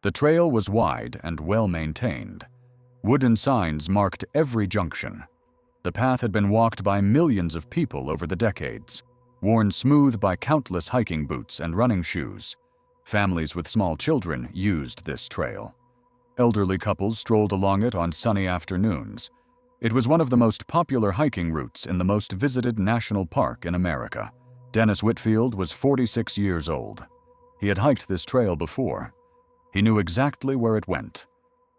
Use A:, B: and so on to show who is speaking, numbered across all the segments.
A: The trail was wide and well maintained. Wooden signs marked every junction. The path had been walked by millions of people over the decades, worn smooth by countless hiking boots and running shoes. Families with small children used this trail. Elderly couples strolled along it on sunny afternoons. It was one of the most popular hiking routes in the most visited national park in America. Dennis Whitfield was 46 years old. He had hiked this trail before. He knew exactly where it went.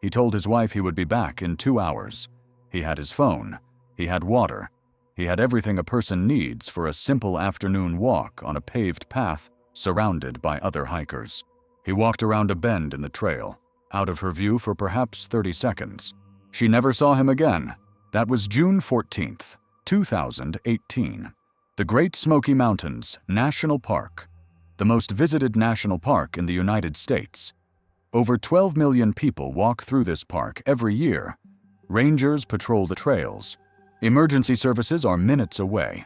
A: He told his wife he would be back in 2 hours. He had his phone. He had water. He had everything a person needs for a simple afternoon walk on a paved path surrounded by other hikers. He walked around a bend in the trail, out of her view for perhaps 30 seconds. She never saw him again. That was June 14th, 2018. The Great Smoky Mountains National Park, the most visited national park in the United States. Over 12 million people walk through this park every year. Rangers patrol the trails. Emergency services are minutes away.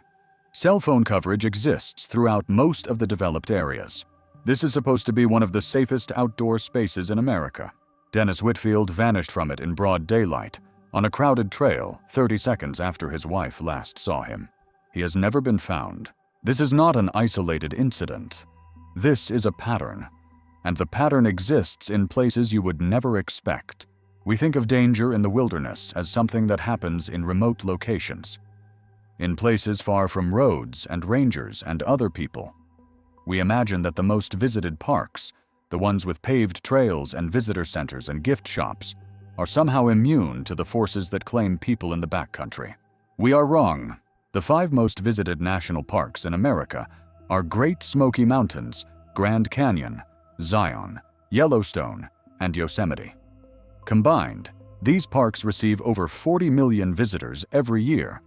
A: Cell phone coverage exists throughout most of the developed areas. This is supposed to be one of the safest outdoor spaces in America. Dennis Whitfield vanished from it in broad daylight, on a crowded trail 30 seconds after his wife last saw him. He has never been found. This is not an isolated incident. This is a pattern, and the pattern exists in places you would never expect. We think of danger in the wilderness as something that happens in remote locations, in places far from roads and rangers and other people. We imagine that the most visited parks, the ones with paved trails and visitor centers and gift shops, are somehow immune to the forces that claim people in the backcountry. We are wrong. The 5 most visited national parks in America are Great Smoky Mountains, Grand Canyon, Zion, Yellowstone, and Yosemite. Combined, these parks receive over 40 million visitors every year.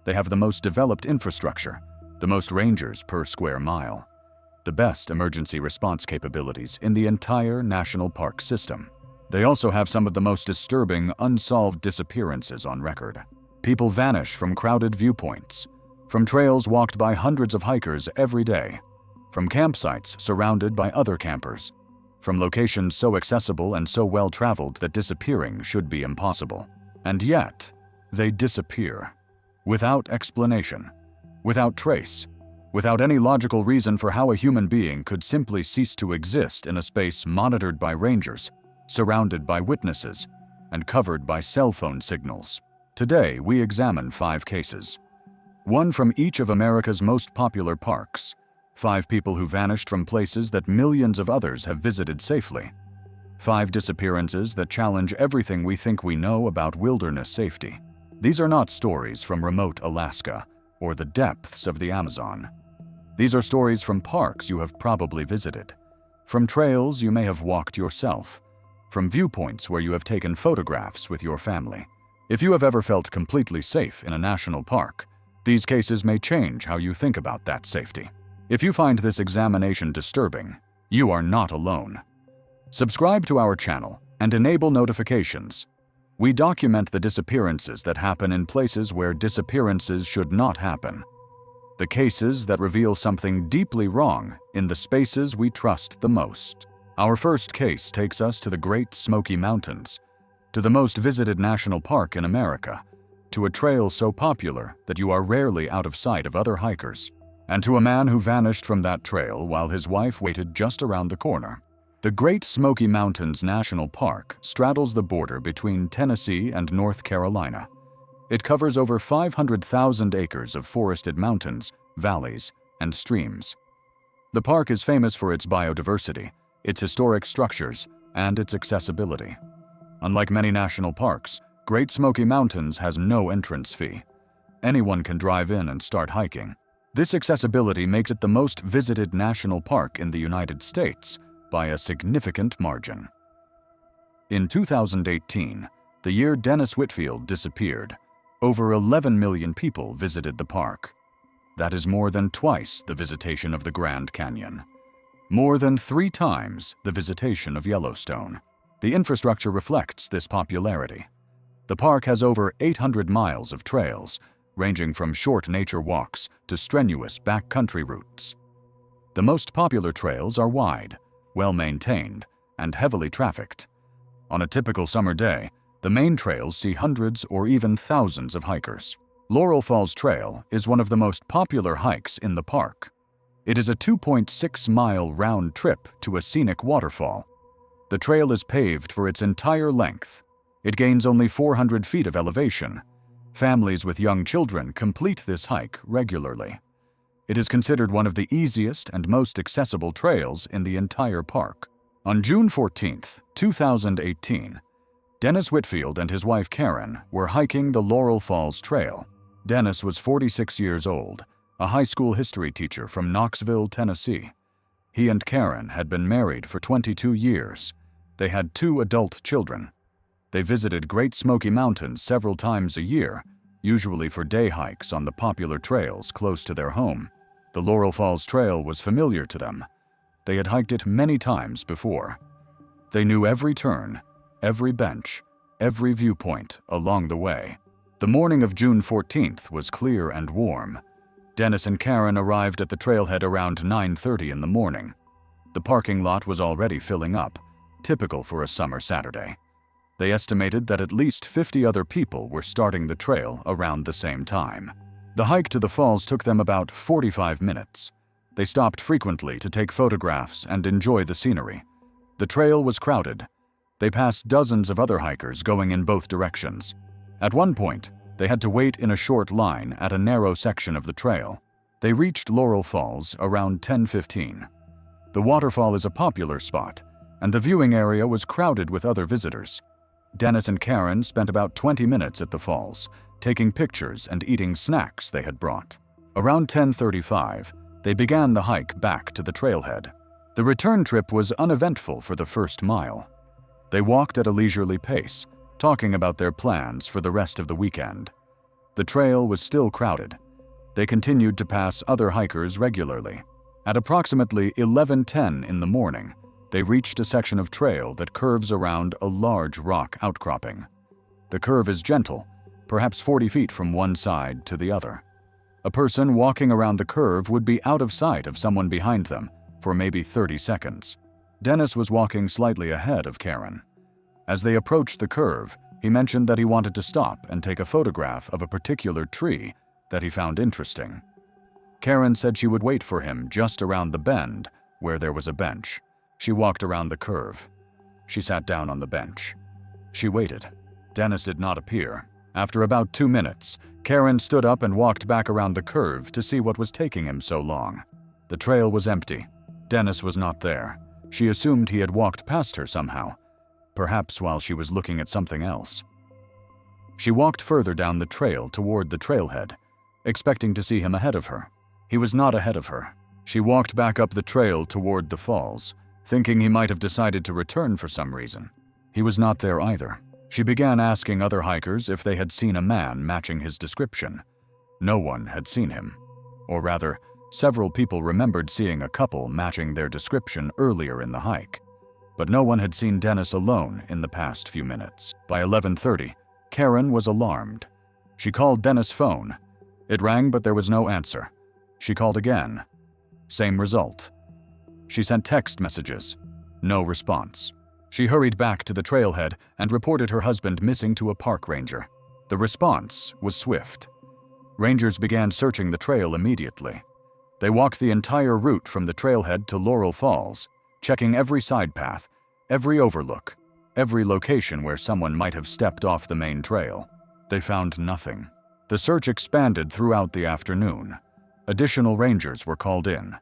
A: They have the most developed infrastructure, the most rangers per square mile, the best emergency response capabilities in the entire national park system. They also have some of the most disturbing unsolved disappearances on record. People vanish from crowded viewpoints, from trails walked by hundreds of hikers every day, from campsites surrounded by other campers, from locations so accessible and so well-traveled that disappearing should be impossible. And yet, they disappear. Without explanation, without trace, without any logical reason for how a human being could simply cease to exist in a space monitored by rangers, surrounded by witnesses, and covered by cell phone signals. Today, we examine 5 cases. 1 from each of America's most popular parks. 5 people who vanished from places that millions of others have visited safely. 5 disappearances that challenge everything we think we know about wilderness safety. These are not stories from remote Alaska or the depths of the Amazon. These are stories from parks you have probably visited, from trails you may have walked yourself, from viewpoints where you have taken photographs with your family. If you have ever felt completely safe in a national park, these cases may change how you think about that safety. If you find this examination disturbing, you are not alone. Subscribe to our channel and enable notifications. We document the disappearances that happen in places where disappearances should not happen. The cases that reveal something deeply wrong in the spaces we trust the most. Our first case takes us to the Great Smoky Mountains, to the most visited national park in America, to a trail so popular that you are rarely out of sight of other hikers, and to a man who vanished from that trail while his wife waited just around the corner. The Great Smoky Mountains National Park straddles the border between Tennessee and North Carolina. It covers over 500,000 acres of forested mountains, valleys, and streams. The park is famous for its biodiversity, its historic structures, and its accessibility. Unlike many national parks, Great Smoky Mountains has no entrance fee. Anyone can drive in and start hiking. This accessibility makes it the most visited national park in the United States by a significant margin. In 2018, the year Dennis Whitfield disappeared, over 11 million people visited the park. That is more than twice the visitation of the Grand Canyon, more than 3 times the visitation of Yellowstone. The infrastructure reflects this popularity. The park has over 800 miles of trails, ranging from short nature walks to strenuous backcountry routes. The most popular trails are wide, well-maintained, and heavily trafficked. On a typical summer day, the main trails see hundreds or even thousands of hikers. Laurel Falls Trail is one of the most popular hikes in the park. It is a 2.6-mile round trip to a scenic waterfall. The trail is paved for its entire length. It gains only 400 feet of elevation. Families with young children complete this hike regularly. It is considered one of the easiest and most accessible trails in the entire park. On June 14, 2018, Dennis Whitfield and his wife Karen were hiking the Laurel Falls Trail. Dennis was 46 years old, a high school history teacher from Knoxville, Tennessee. He and Karen had been married for 22 years. They had 2 adult children. They visited Great Smoky Mountains several times a year, usually for day hikes on the popular trails close to their home. The Laurel Falls Trail was familiar to them. They had hiked it many times before. They knew every turn, every bench, every viewpoint along the way. The morning of June 14th was clear and warm. Dennis and Karen arrived at the trailhead around 9:30 in the morning. The parking lot was already filling up, typical for a summer Saturday. They estimated that at least 50 other people were starting the trail around the same time. The hike to the falls took them about 45 minutes. They stopped frequently to take photographs and enjoy the scenery. The trail was crowded. They passed dozens of other hikers going in both directions. At one point, they had to wait in a short line at a narrow section of the trail. They reached Laurel Falls around 10:15. The waterfall is a popular spot, and the viewing area was crowded with other visitors. Dennis and Karen spent about 20 minutes at the falls, taking pictures and eating snacks they had brought. Around 10:35, they began the hike back to the trailhead. The return trip was uneventful for the first mile. They walked at a leisurely pace, talking about their plans for the rest of the weekend. The trail was still crowded. They continued to pass other hikers regularly. At approximately 11:10 in the morning, they reached a section of trail that curves around a large rock outcropping. The curve is gentle, perhaps 40 feet from one side to the other. A person walking around the curve would be out of sight of someone behind them for maybe 30 seconds. Dennis was walking slightly ahead of Karen. As they approached the curve, he mentioned that he wanted to stop and take a photograph of a particular tree that he found interesting. Karen said she would wait for him just around the bend where there was a bench. She walked around the curve. She sat down on the bench. She waited. Dennis did not appear. After about 2 minutes, Karen stood up and walked back around the curve to see what was taking him so long. The trail was empty. Dennis was not there. She assumed he had walked past her somehow, perhaps while she was looking at something else. She walked further down the trail toward the trailhead, expecting to see him ahead of her. He was not ahead of her. She walked back up the trail toward the falls, thinking he might have decided to return for some reason. He was not there either. She began asking other hikers if they had seen a man matching his description. No one had seen him. Or rather, several people remembered seeing a couple matching their description earlier in the hike. But no one had seen Dennis alone in the past few minutes. By 11:30, Karen was alarmed. She called Dennis' phone. It rang, but there was no answer. She called again. Same result. She sent text messages. No response. She hurried back to the trailhead and reported her husband missing to a park ranger. The response was swift. Rangers began searching the trail immediately. They walked the entire route from the trailhead to Laurel Falls, checking every side path, every overlook, every location where someone might have stepped off the main trail. They found nothing. The search expanded throughout the afternoon. Additional rangers were called in.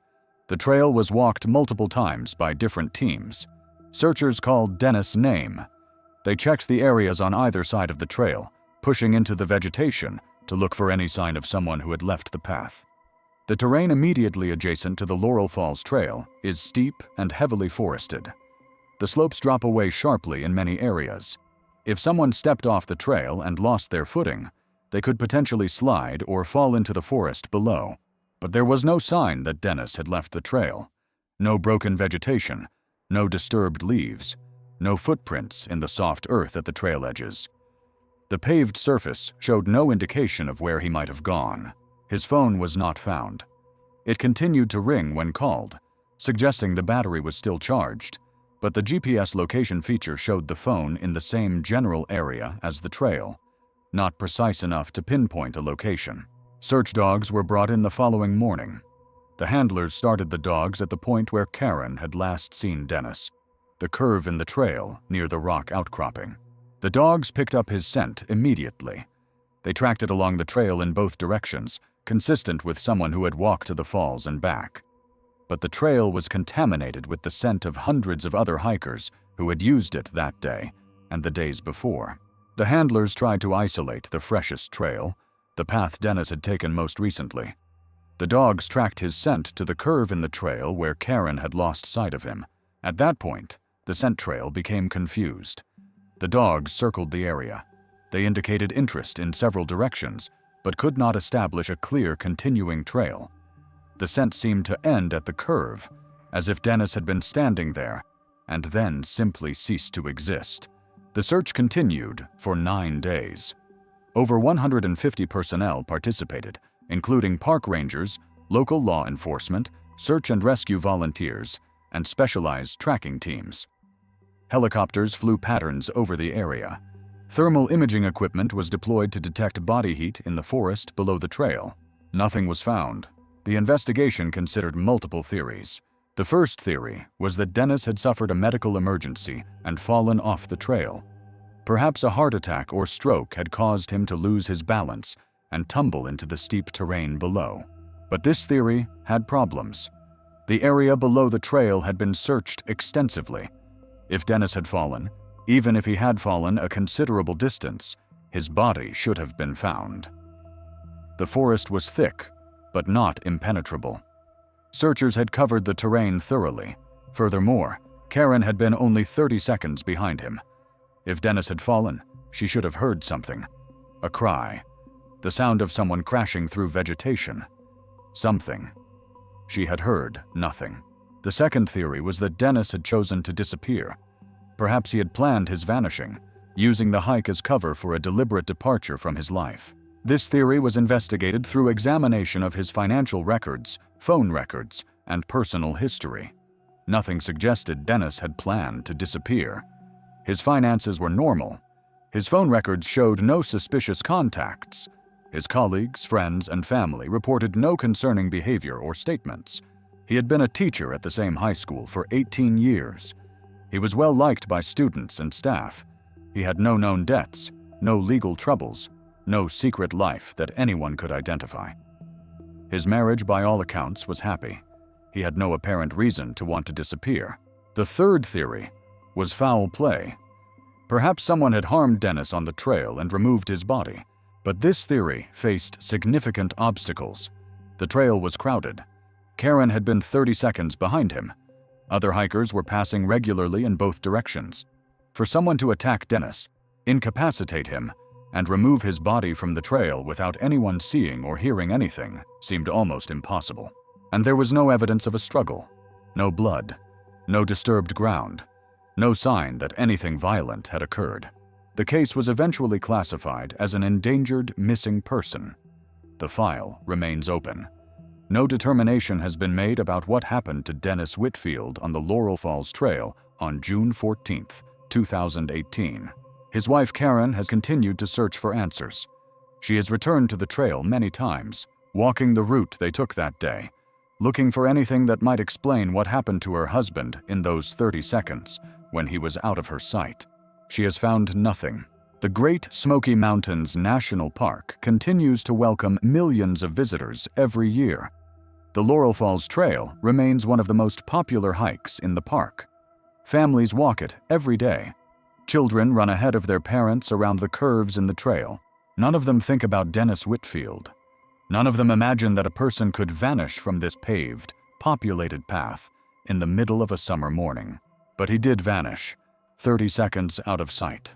A: The trail was walked multiple times by different teams. Searchers called Dennis' name. They checked the areas on either side of the trail, pushing into the vegetation to look for any sign of someone who had left the path. The terrain immediately adjacent to the Laurel Falls Trail is steep and heavily forested. The slopes drop away sharply in many areas. If someone stepped off the trail and lost their footing, they could potentially slide or fall into the forest below. But there was no sign that Dennis had left the trail. No broken vegetation, no disturbed leaves, no footprints in the soft earth at the trail edges. The paved surface showed no indication of where he might have gone. His phone was not found. It continued to ring when called, suggesting the battery was still charged, but the GPS location feature showed the phone in the same general area as the trail, not precise enough to pinpoint a location. Search dogs were brought in the following morning. The handlers started the dogs at the point where Karen had last seen Dennis, the curve in the trail near the rock outcropping. The dogs picked up his scent immediately. They tracked it along the trail in both directions, consistent with someone who had walked to the falls and back. But the trail was contaminated with the scent of hundreds of other hikers who had used it that day and the days before. The handlers tried to isolate the freshest trail, the path Dennis had taken most recently. The dogs tracked his scent to the curve in the trail where Karen had lost sight of him. At that point, the scent trail became confused. The dogs circled the area. They indicated interest in several directions, but could not establish a clear continuing trail. The scent seemed to end at the curve, as if Dennis had been standing there and then simply ceased to exist. The search continued for 9 days. Over 150 personnel participated, including park rangers, local law enforcement, search and rescue volunteers, and specialized tracking teams. Helicopters flew patterns over the area. Thermal imaging equipment was deployed to detect body heat in the forest below the trail. Nothing was found. The investigation considered multiple theories. The first theory was that Dennis had suffered a medical emergency and fallen off the trail. Perhaps a heart attack or stroke had caused him to lose his balance and tumble into the steep terrain below. But this theory had problems. The area below the trail had been searched extensively. If Dennis had fallen, even if he had fallen a considerable distance, his body should have been found. The forest was thick, but not impenetrable. Searchers had covered the terrain thoroughly. Furthermore, Karen had been only 30 seconds behind him. If Dennis had fallen, she should have heard something. A cry. The sound of someone crashing through vegetation. Something. She had heard nothing. The second theory was that Dennis had chosen to disappear. Perhaps he had planned his vanishing, using the hike as cover for a deliberate departure from his life. This theory was investigated through examination of his financial records, phone records, and personal history. Nothing suggested Dennis had planned to disappear. His finances were normal. His phone records showed no suspicious contacts. His colleagues, friends, and family reported no concerning behavior or statements. He had been a teacher at the same high school for 18 years. He was well liked by students and staff. He had no known debts, no legal troubles, no secret life that anyone could identify. His marriage, by all accounts, was happy. He had no apparent reason to want to disappear. The third theory was foul play. Perhaps someone had harmed Dennis on the trail and removed his body. But this theory faced significant obstacles. The trail was crowded. Karen had been 30 seconds behind him. Other hikers were passing regularly in both directions. For someone to attack Dennis, incapacitate him, and remove his body from the trail without anyone seeing or hearing anything seemed almost impossible. And there was no evidence of a struggle, no blood, no disturbed ground, no sign that anything violent had occurred. The case was eventually classified as an endangered missing person. The file remains open. No determination has been made about what happened to Dennis Whitfield on the Laurel Falls Trail on June 14, 2018. His wife Karen has continued to search for answers. She has returned to the trail many times, walking the route they took that day, looking for anything that might explain what happened to her husband in those 30 seconds when he was out of her sight. She has found nothing. The Great Smoky Mountains National Park continues to welcome millions of visitors every year. The Laurel Falls Trail remains one of the most popular hikes in the park. Families walk it every day. Children run ahead of their parents around the curves in the trail. None of them think about Dennis Whitfield. None of them imagine that a person could vanish from this paved, populated path in the middle of a summer morning. But he did vanish, 30 seconds out of sight.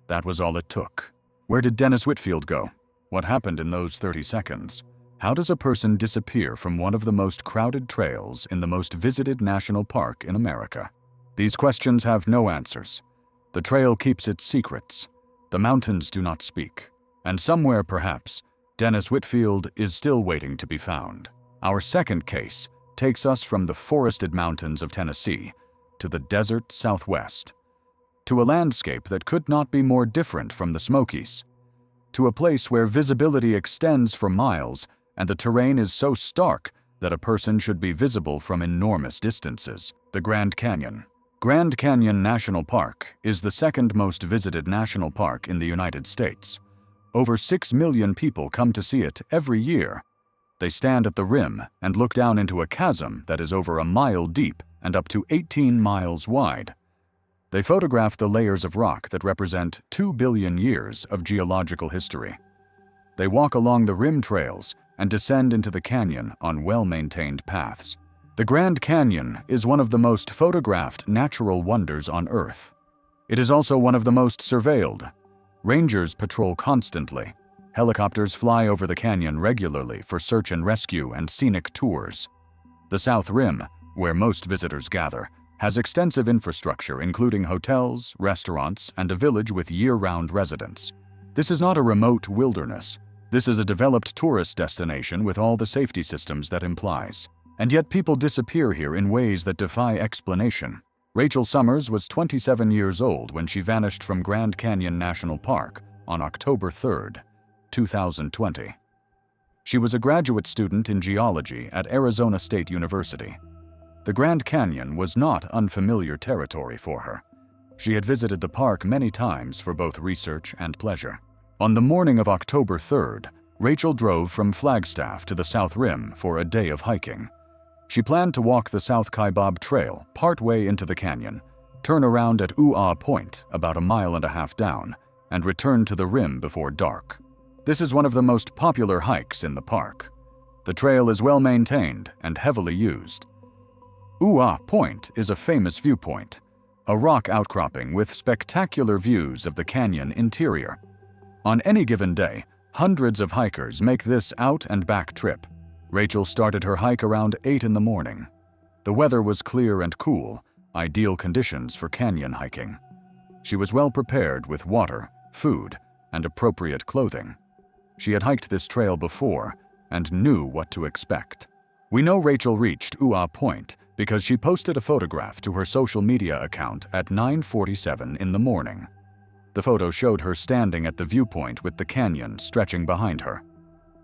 A: That was all it took. Where did Dennis Whitfield go? What happened in those 30 seconds? How does a person disappear from one of the most crowded trails in the most visited national park in America? These questions have no answers. The trail keeps its secrets. The mountains do not speak. And somewhere, perhaps, Dennis Whitfield is still waiting to be found. Our second case takes us from the forested mountains of Tennessee to the desert southwest, to a landscape that could not be more different from the Smokies, to a place where visibility extends for miles and the terrain is so stark that a person should be visible from enormous distances. The Grand Canyon. Grand Canyon National Park is the second most visited national park in the United States. Over 6 million people come to see it every year. They stand at the rim and look down into a chasm that is over a mile deep and up to 18 miles wide. They photograph the layers of rock that represent 2 billion years of geological history. They walk along the rim trails and descend into the canyon on well-maintained paths. The Grand Canyon is one of the most photographed natural wonders on Earth. It is also one of the most surveilled. Rangers patrol constantly. Helicopters fly over the canyon regularly for search and rescue and scenic tours. The South Rim, where most visitors gather, has extensive infrastructure including hotels, restaurants, and a village with year-round residents. This is not a remote wilderness. This is a developed tourist destination with all the safety systems that implies. And yet people disappear here in ways that defy explanation. Rachel Summers was 27 years old when she vanished from Grand Canyon National Park on October 3rd, 2020. She was a graduate student in geology at Arizona State University. The Grand Canyon was not unfamiliar territory for her. She had visited the park many times for both research and pleasure. On the morning of October 3rd, Rachel drove from Flagstaff to the South Rim for a day of hiking. She planned to walk the South Kaibab Trail partway into the canyon, turn around at Ooh-Ah Point about 1.5 miles down, and return to the rim before dark. This is one of the most popular hikes in the park. The trail is well maintained and heavily used. Ooh-Ah Point is a famous viewpoint, a rock outcropping with spectacular views of the canyon interior. On any given day, hundreds of hikers make this out and back trip. Rachel started her hike around 8 in the morning. The weather was clear and cool, ideal conditions for canyon hiking. She was well prepared with water, food, and appropriate clothing. She had hiked this trail before and knew what to expect. We know Rachel reached Ooh-Ah Point because she posted a photograph to her social media account at 9:47 in the morning. The photo showed her standing at the viewpoint with the canyon stretching behind her.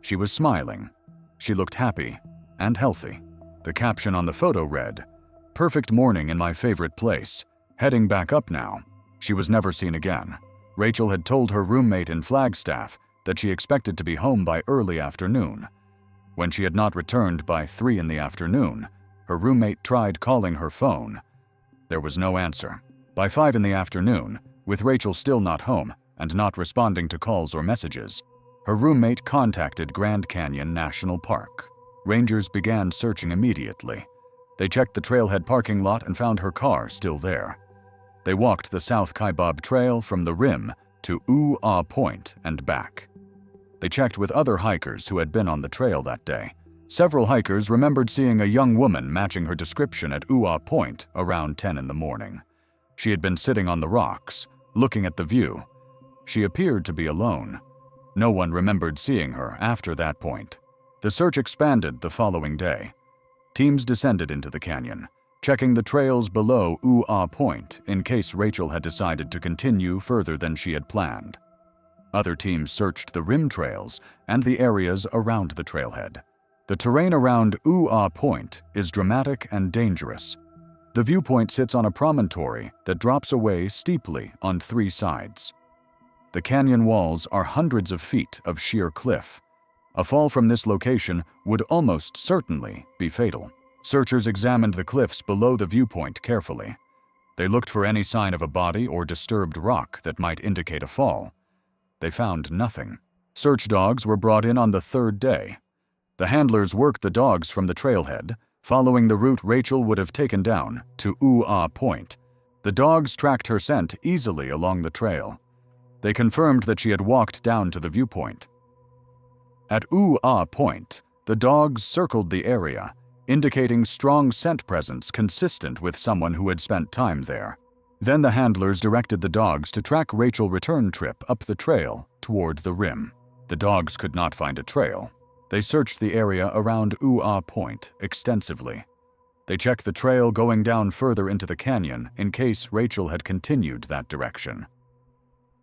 A: She was smiling. She looked happy and healthy. The caption on the photo read, "Perfect morning in my favorite place. Heading back up now." She was never seen again. Rachel had told her roommate in Flagstaff that she expected to be home by early afternoon. When she had not returned by 3 in the afternoon, her roommate tried calling her phone. There was no answer. By 5 in the afternoon, with Rachel still not home and not responding to calls or messages, her roommate contacted Grand Canyon National Park. Rangers began searching immediately. They checked the trailhead parking lot and found her car still there. They walked the South Kaibab Trail from the rim to Ooh-Ah Point and back. They checked with other hikers who had been on the trail that day. Several hikers remembered seeing a young woman matching her description at Ooh-Ah Point around 10 in the morning. She had been sitting on the rocks, looking at the view. She appeared to be alone. No one remembered seeing her after that point. The search expanded the following day. Teams descended into the canyon, checking the trails below Ooh-Ah Point in case Rachel had decided to continue further than she had planned. Other teams searched the rim trails and the areas around the trailhead. The terrain around Ooh-Ah Point is dramatic and dangerous. The viewpoint sits on a promontory that drops away steeply on 3 sides. The canyon walls are hundreds of feet of sheer cliff. A fall from this location would almost certainly be fatal. Searchers examined the cliffs below the viewpoint carefully. They looked for any sign of a body or disturbed rock that might indicate a fall. They found nothing. Search dogs were brought in on the 3rd day. The handlers worked the dogs from the trailhead, following the route Rachel would have taken down to Ooh-Ah Point. The dogs tracked her scent easily along the trail. They confirmed that she had walked down to the viewpoint. At Ooh-Ah Point, the dogs circled the area, indicating strong scent presence consistent with someone who had spent time there. Then the handlers directed the dogs to track Rachel's return trip up the trail toward the rim. The dogs could not find a trail. They searched the area around Ooh-Ah Point extensively. They checked the trail going down further into the canyon in case Rachel had continued that direction.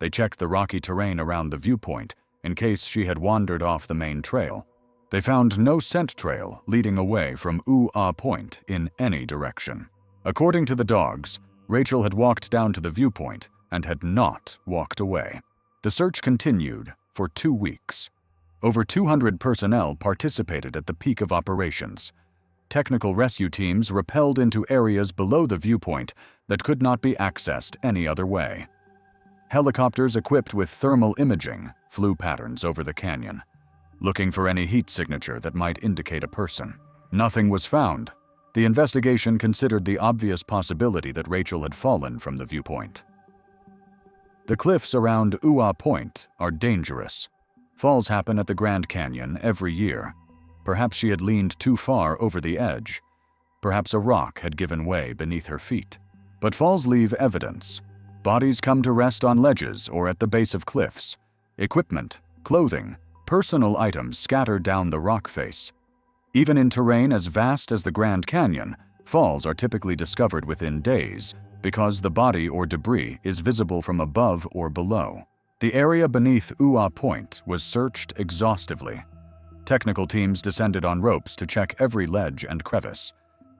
A: They checked the rocky terrain around the viewpoint in case she had wandered off the main trail. They found no scent trail leading away from Ooh-Ah Point in any direction. According to the dogs, Rachel had walked down to the viewpoint and had not walked away. The search continued for 2 weeks. Over 200 personnel participated at the peak of operations. Technical rescue teams rappelled into areas below the viewpoint that could not be accessed any other way. Helicopters equipped with thermal imaging flew patterns over the canyon, looking for any heat signature that might indicate a person. Nothing was found. The investigation considered the obvious possibility that Rachel had fallen from the viewpoint. The cliffs around Ooh-Ah Point are dangerous. Falls happen at the Grand Canyon every year. Perhaps she had leaned too far over the edge. Perhaps a rock had given way beneath her feet. But falls leave evidence. Bodies come to rest on ledges or at the base of cliffs. Equipment, clothing, personal items scatter down the rock face. Even in terrain as vast as the Grand Canyon, falls are typically discovered within days because the body or debris is visible from above or below. The area beneath Ooh-Ah Point was searched exhaustively. Technical teams descended on ropes to check every ledge and crevice.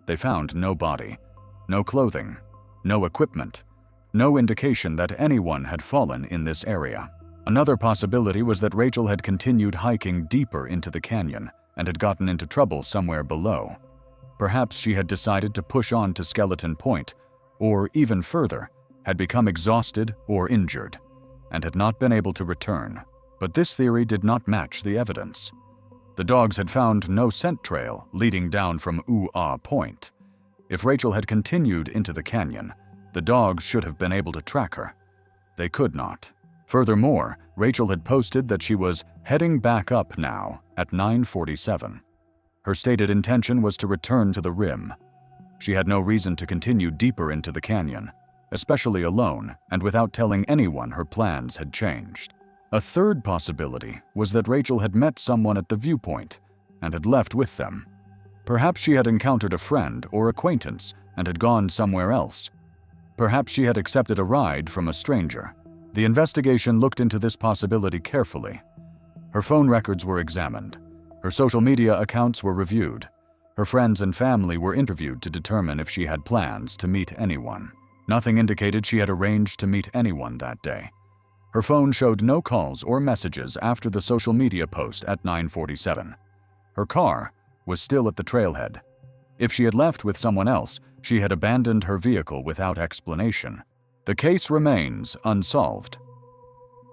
A: They found no body, no clothing, no equipment, no indication that anyone had fallen in this area. Another possibility was that Rachel had continued hiking deeper into the canyon and had gotten into trouble somewhere below. Perhaps she had decided to push on to Skeleton Point, or even further, had become exhausted or injured, and had not been able to return. But this theory did not match the evidence. The dogs had found no scent trail leading down from Ooh-Ah Point. If Rachel had continued into the canyon, the dogs should have been able to track her. They could not. Furthermore, Rachel had posted that she was heading back up now at 9:47. Her stated intention was to return to the rim. She had no reason to continue deeper into the canyon, especially alone and without telling anyone her plans had changed. A third possibility was that Rachel had met someone at the viewpoint and had left with them. Perhaps she had encountered a friend or acquaintance and had gone somewhere else. Perhaps she had accepted a ride from a stranger. The investigation looked into this possibility carefully. Her phone records were examined. Her social media accounts were reviewed. Her friends and family were interviewed to determine if she had plans to meet anyone. Nothing indicated she had arranged to meet anyone that day. Her phone showed no calls or messages after the social media post at 9:47. Her car was still at the trailhead. If she had left with someone else, she had abandoned her vehicle without explanation. The case remains unsolved.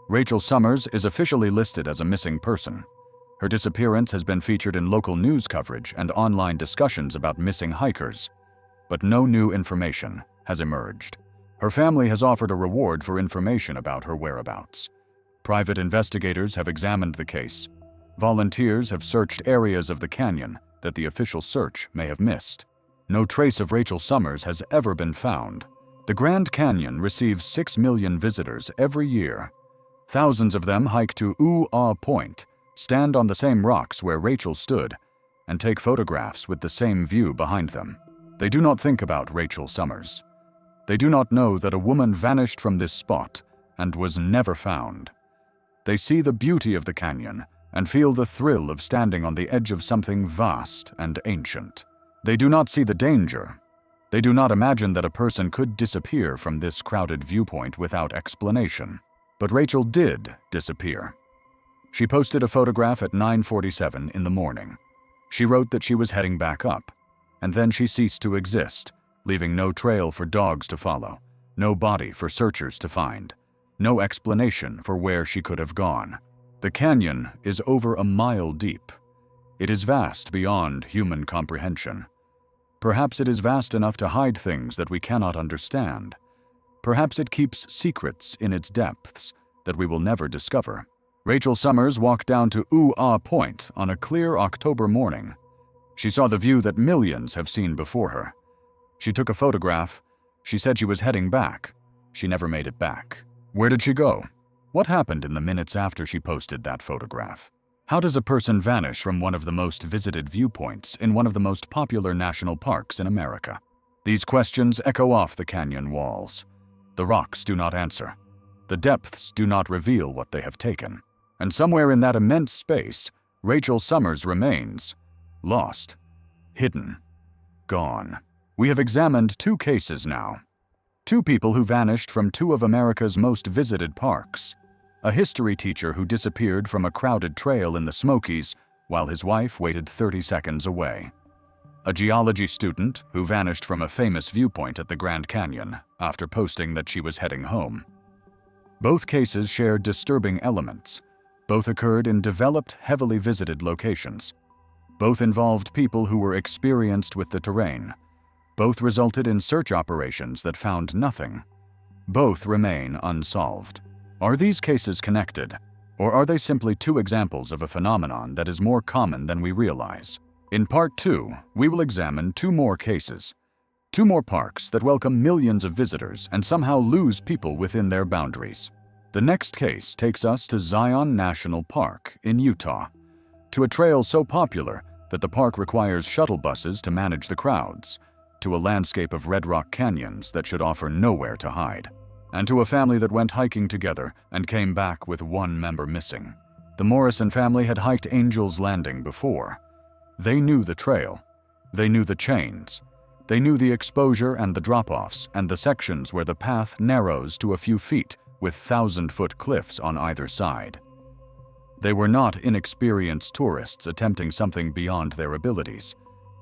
A: Rachel Summers is officially listed as a missing person. Her disappearance has been featured in local news coverage and online discussions about missing hikers, but no new information has emerged. Her family has offered a reward for information about her whereabouts. Private investigators have examined the case. Volunteers have searched areas of the canyon that the official search may have missed. No trace of Rachel Summers has ever been found. The Grand Canyon receives 6 million visitors every year. Thousands of them hike to Ooh-Ah Point, stand on the same rocks where Rachel stood, and take photographs with the same view behind them. They do not think about Rachel Summers. They do not know that a woman vanished from this spot and was never found. They see the beauty of the canyon and feel the thrill of standing on the edge of something vast and ancient. They do not see the danger. They do not imagine that a person could disappear from this crowded viewpoint without explanation. But Rachel did disappear. She posted a photograph at 9:47 in the morning. She wrote that she was heading back up, and then she ceased to exist, leaving no trail for dogs to follow, no body for searchers to find, no explanation for where she could have gone. The canyon is over a mile deep. It is vast beyond human comprehension. Perhaps it is vast enough to hide things that we cannot understand. Perhaps it keeps secrets in its depths that we will never discover. Rachel Summers walked down to Ooh-Ah Point on a clear October morning. She saw the view that millions have seen before her. She took a photograph. She said she was heading back. She never made it back. Where did she go? What happened in the minutes after she posted that photograph? How does a person vanish from one of the most visited viewpoints in one of the most popular national parks in America? These questions echo off the canyon walls. The rocks do not answer. The depths do not reveal what they have taken. And somewhere in that immense space, Rachel Summers remains, lost, hidden, gone. We have examined 2 cases now. 2 people who vanished from 2 of America's most visited parks. A history teacher who disappeared from a crowded trail in the Smokies while his wife waited 30 seconds away. A geology student who vanished from a famous viewpoint at the Grand Canyon after posting that she was heading home. Both cases share disturbing elements. Both occurred in developed, heavily visited locations. Both involved people who were experienced with the terrain. Both resulted in search operations that found nothing. Both remain unsolved. Are these cases connected, or are they simply 2 examples of a phenomenon that is more common than we realize? In Part 2, we will examine 2 more cases. 2 more parks that welcome millions of visitors and somehow lose people within their boundaries. The next case takes us to Zion National Park in Utah, to a trail so popular that the park requires shuttle buses to manage the crowds, to a landscape of red rock canyons that should offer nowhere to hide, and to a family that went hiking together and came back with 1 member missing. The Morrison family had hiked Angel's Landing before. They knew the trail. They knew the chains. They knew the exposure and the drop-offs and the sections where the path narrows to a few feet with 1,000-foot cliffs on either side. They were not inexperienced tourists attempting something beyond their abilities.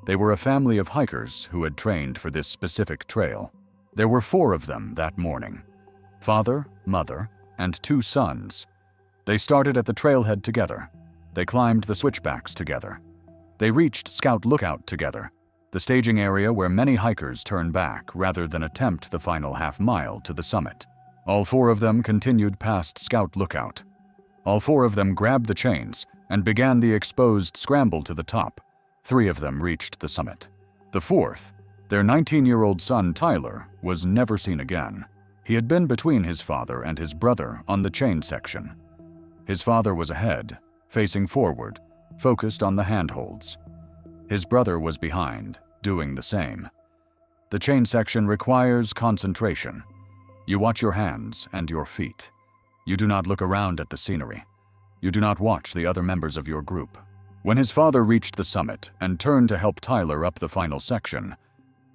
A: They were a family of hikers who had trained for this specific trail. There were 4 of them that morning. Father, mother, and 2 sons. They started at the trailhead together. They climbed the switchbacks together. They reached Scout Lookout together, the staging area where many hikers turn back rather than attempt the final half-mile to the summit. All 4 of them continued past Scout Lookout. All 4 of them grabbed the chains and began the exposed scramble to the top. 3 of them reached the summit. The 4th, their 19-year-old son Tyler, was never seen again. He had been between his father and his brother on the chain section. His father was ahead, facing forward, focused on the handholds. His brother was behind, doing the same. The chain section requires concentration. You watch your hands and your feet. You do not look around at the scenery. You do not watch the other members of your group. When his father reached the summit and turned to help Tyler up the final section,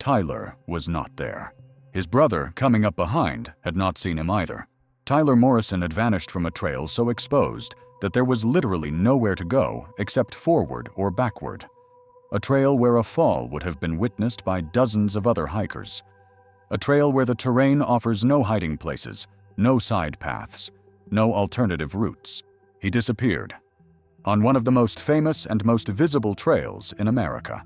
A: Tyler was not there. His brother, coming up behind, had not seen him either. Tyler Morrison had vanished from a trail so exposed that there was literally nowhere to go except forward or backward. A trail where a fall would have been witnessed by dozens of other hikers. A trail where the terrain offers no hiding places, no side paths, no alternative routes. He disappeared on one of the most famous and most visible trails in America,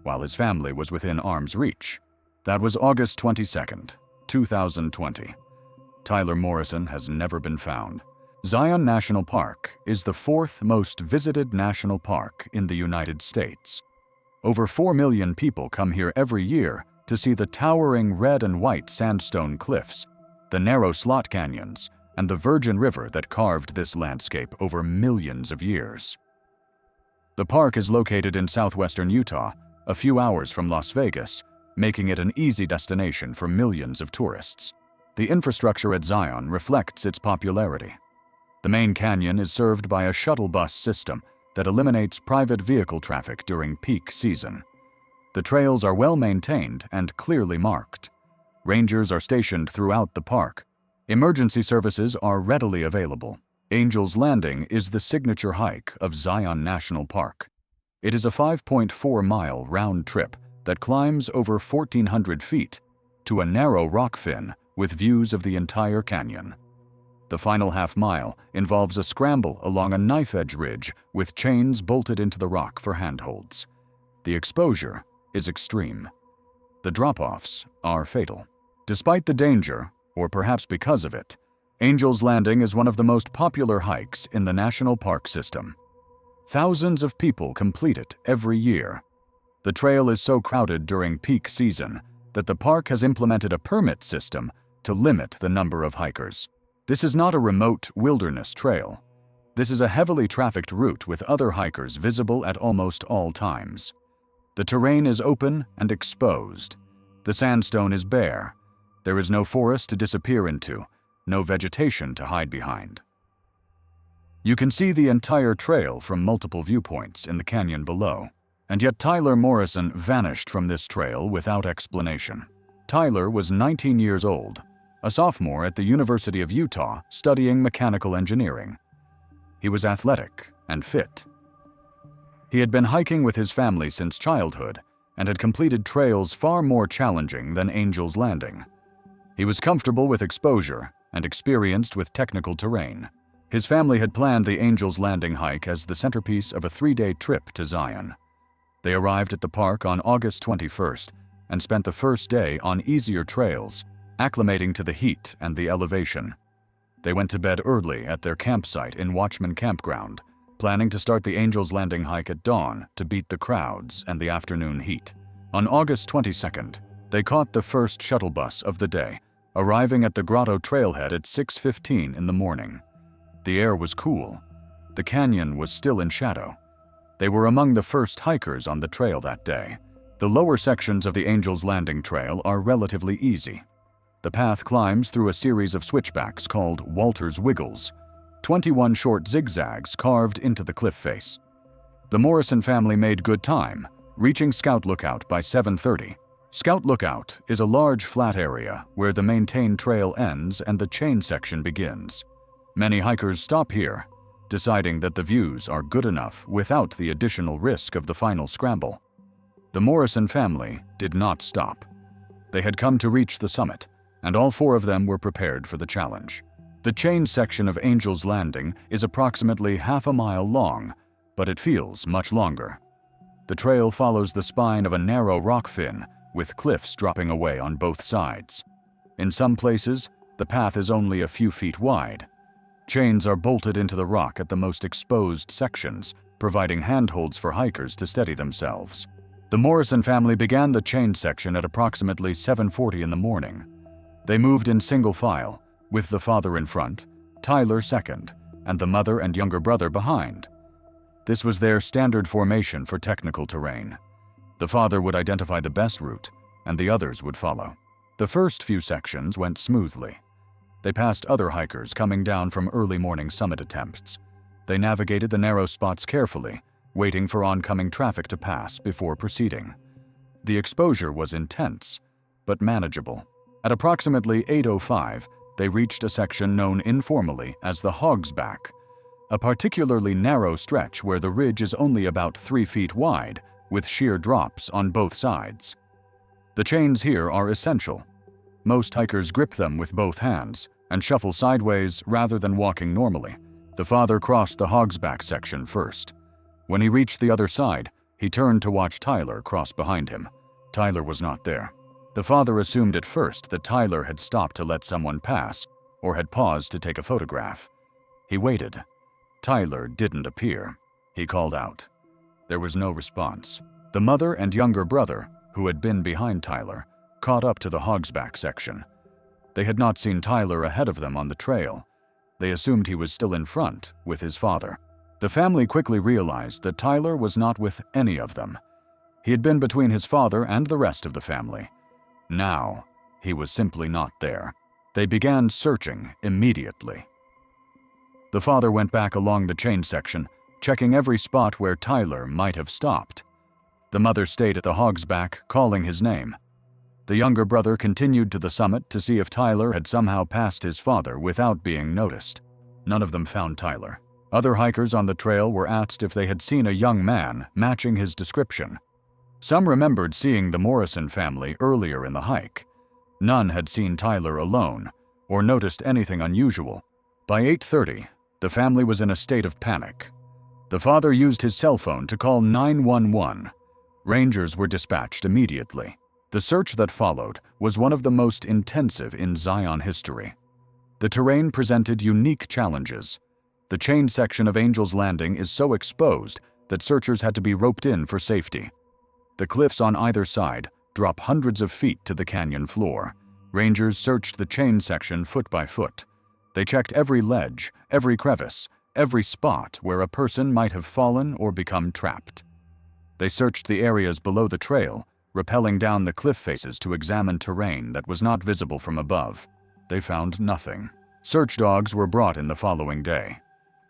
A: while his family was within arm's reach. That was August 22nd, 2020. Tyler Morrison has never been found. Zion National Park is the 4th most visited national park in the United States. Over 4 million people come here every year to see the towering red and white sandstone cliffs, the narrow slot canyons, and the Virgin River that carved this landscape over millions of years. The park is located in southwestern Utah, a few hours from Las Vegas, making it an easy destination for millions of tourists. The infrastructure at Zion reflects its popularity. The main canyon is served by a shuttle bus system that eliminates private vehicle traffic during peak season. The trails are well maintained and clearly marked. Rangers are stationed throughout the park. Emergency services are readily available. Angel's Landing is the signature hike of Zion National Park. It is a 5.4-mile round trip that climbs over 1,400 feet to a narrow rock fin with views of the entire canyon. The final half-mile involves a scramble along a knife-edge ridge with chains bolted into the rock for handholds. The exposure is extreme. The drop-offs are fatal. Despite the danger, or perhaps because of it, Angel's Landing is one of the most popular hikes in the national park system. Thousands of people complete it every year. The trail is so crowded during peak season that the park has implemented a permit system to limit the number of hikers. This is not a remote wilderness trail. This is a heavily trafficked route with other hikers visible at almost all times. The terrain is open and exposed. The sandstone is bare. There is no forest to disappear into, no vegetation to hide behind. You can see the entire trail from multiple viewpoints in the canyon below, and yet Tyler Morrison vanished from this trail without explanation. Tyler was 19 years old, a sophomore at the University of Utah studying mechanical engineering. He was athletic and fit. He had been hiking with his family since childhood and had completed trails far more challenging than Angel's Landing. He was comfortable with exposure and experienced with technical terrain. His family had planned the Angel's Landing hike as the centerpiece of a 3-day trip to Zion. They arrived at the park on August 21st and spent the first day on easier trails, acclimating to the heat and the elevation. They went to bed early at their campsite in Watchman Campground, planning to start the Angel's Landing hike at dawn to beat the crowds and the afternoon heat. On August 22nd, they caught the first shuttle bus of the day, arriving at the grotto trailhead at 6:15 in the morning. The air was cool. The canyon was still in shadow. They were among the first hikers on the trail that day. The lower sections of the Angel's Landing Trail are relatively easy. The path climbs through a series of switchbacks called Walter's Wiggles, 21 short zigzags carved into the cliff face. The Morrison family made good time, reaching Scout Lookout by 7:30. Scout Lookout is a large flat area where the maintained trail ends and the chain section begins. Many hikers stop here, deciding that the views are good enough without the additional risk of the final scramble. The Morrison family did not stop. They had come to reach the summit, and all 4 of them were prepared for the challenge. The chain section of Angel's Landing is approximately half a mile long, but it feels much longer. The trail follows the spine of a narrow rock fin, with cliffs dropping away on both sides. In some places, the path is only a few feet wide. Chains are bolted into the rock at the most exposed sections, providing handholds for hikers to steady themselves. The Morrison family began the chain section at approximately 7:40 in the morning. They moved in single file, with the father in front, Tyler second, and the mother and younger brother behind. This was their standard formation for technical terrain. The father would identify the best route, and the others would follow. The first few sections went smoothly. They passed other hikers coming down from early morning summit attempts. They navigated the narrow spots carefully, waiting for oncoming traffic to pass before proceeding. The exposure was intense, but manageable. At approximately 8:05, they reached a section known informally as the Hog's Back, a particularly narrow stretch where the ridge is only about 3 feet wide, with sheer drops on both sides. The chains here are essential. Most hikers grip them with both hands and shuffle sideways rather than walking normally. The father crossed the Hog's Back section first. When he reached the other side, he turned to watch Tyler cross behind him. Tyler was not there. The father assumed at first that Tyler had stopped to let someone pass or had paused to take a photograph. He waited. Tyler didn't appear. He called out. There was no response. The mother and younger brother, who had been behind Tyler, caught up to the Hog's Back section. They had not seen Tyler ahead of them on the trail. They assumed he was still in front with his father. The family quickly realized that Tyler was not with any of them. He had been between his father and the rest of the family. Now, he was simply not there. They began searching immediately. The father went back along the chain section, checking every spot where Tyler might have stopped. The mother stayed at the Hog's Back, calling his name. The younger brother continued to the summit to see if Tyler had somehow passed his father without being noticed. None of them found Tyler. Other hikers on the trail were asked if they had seen a young man matching his description. Some remembered seeing the Morrison family earlier in the hike. None had seen Tyler alone or noticed anything unusual. By 8:30, the family was in a state of panic. The father used his cell phone to call 911. Rangers were dispatched immediately. The search that followed was one of the most intensive in Zion history. The terrain presented unique challenges. The chain section of Angel's Landing is so exposed that searchers had to be roped in for safety. The cliffs on either side drop hundreds of feet to the canyon floor. Rangers searched the chain section foot by foot. They checked every ledge, every crevice, every spot where a person might have fallen or become trapped. They searched the areas below the trail, rappelling down the cliff faces to examine terrain that was not visible from above. They found nothing. Search dogs were brought in the following day.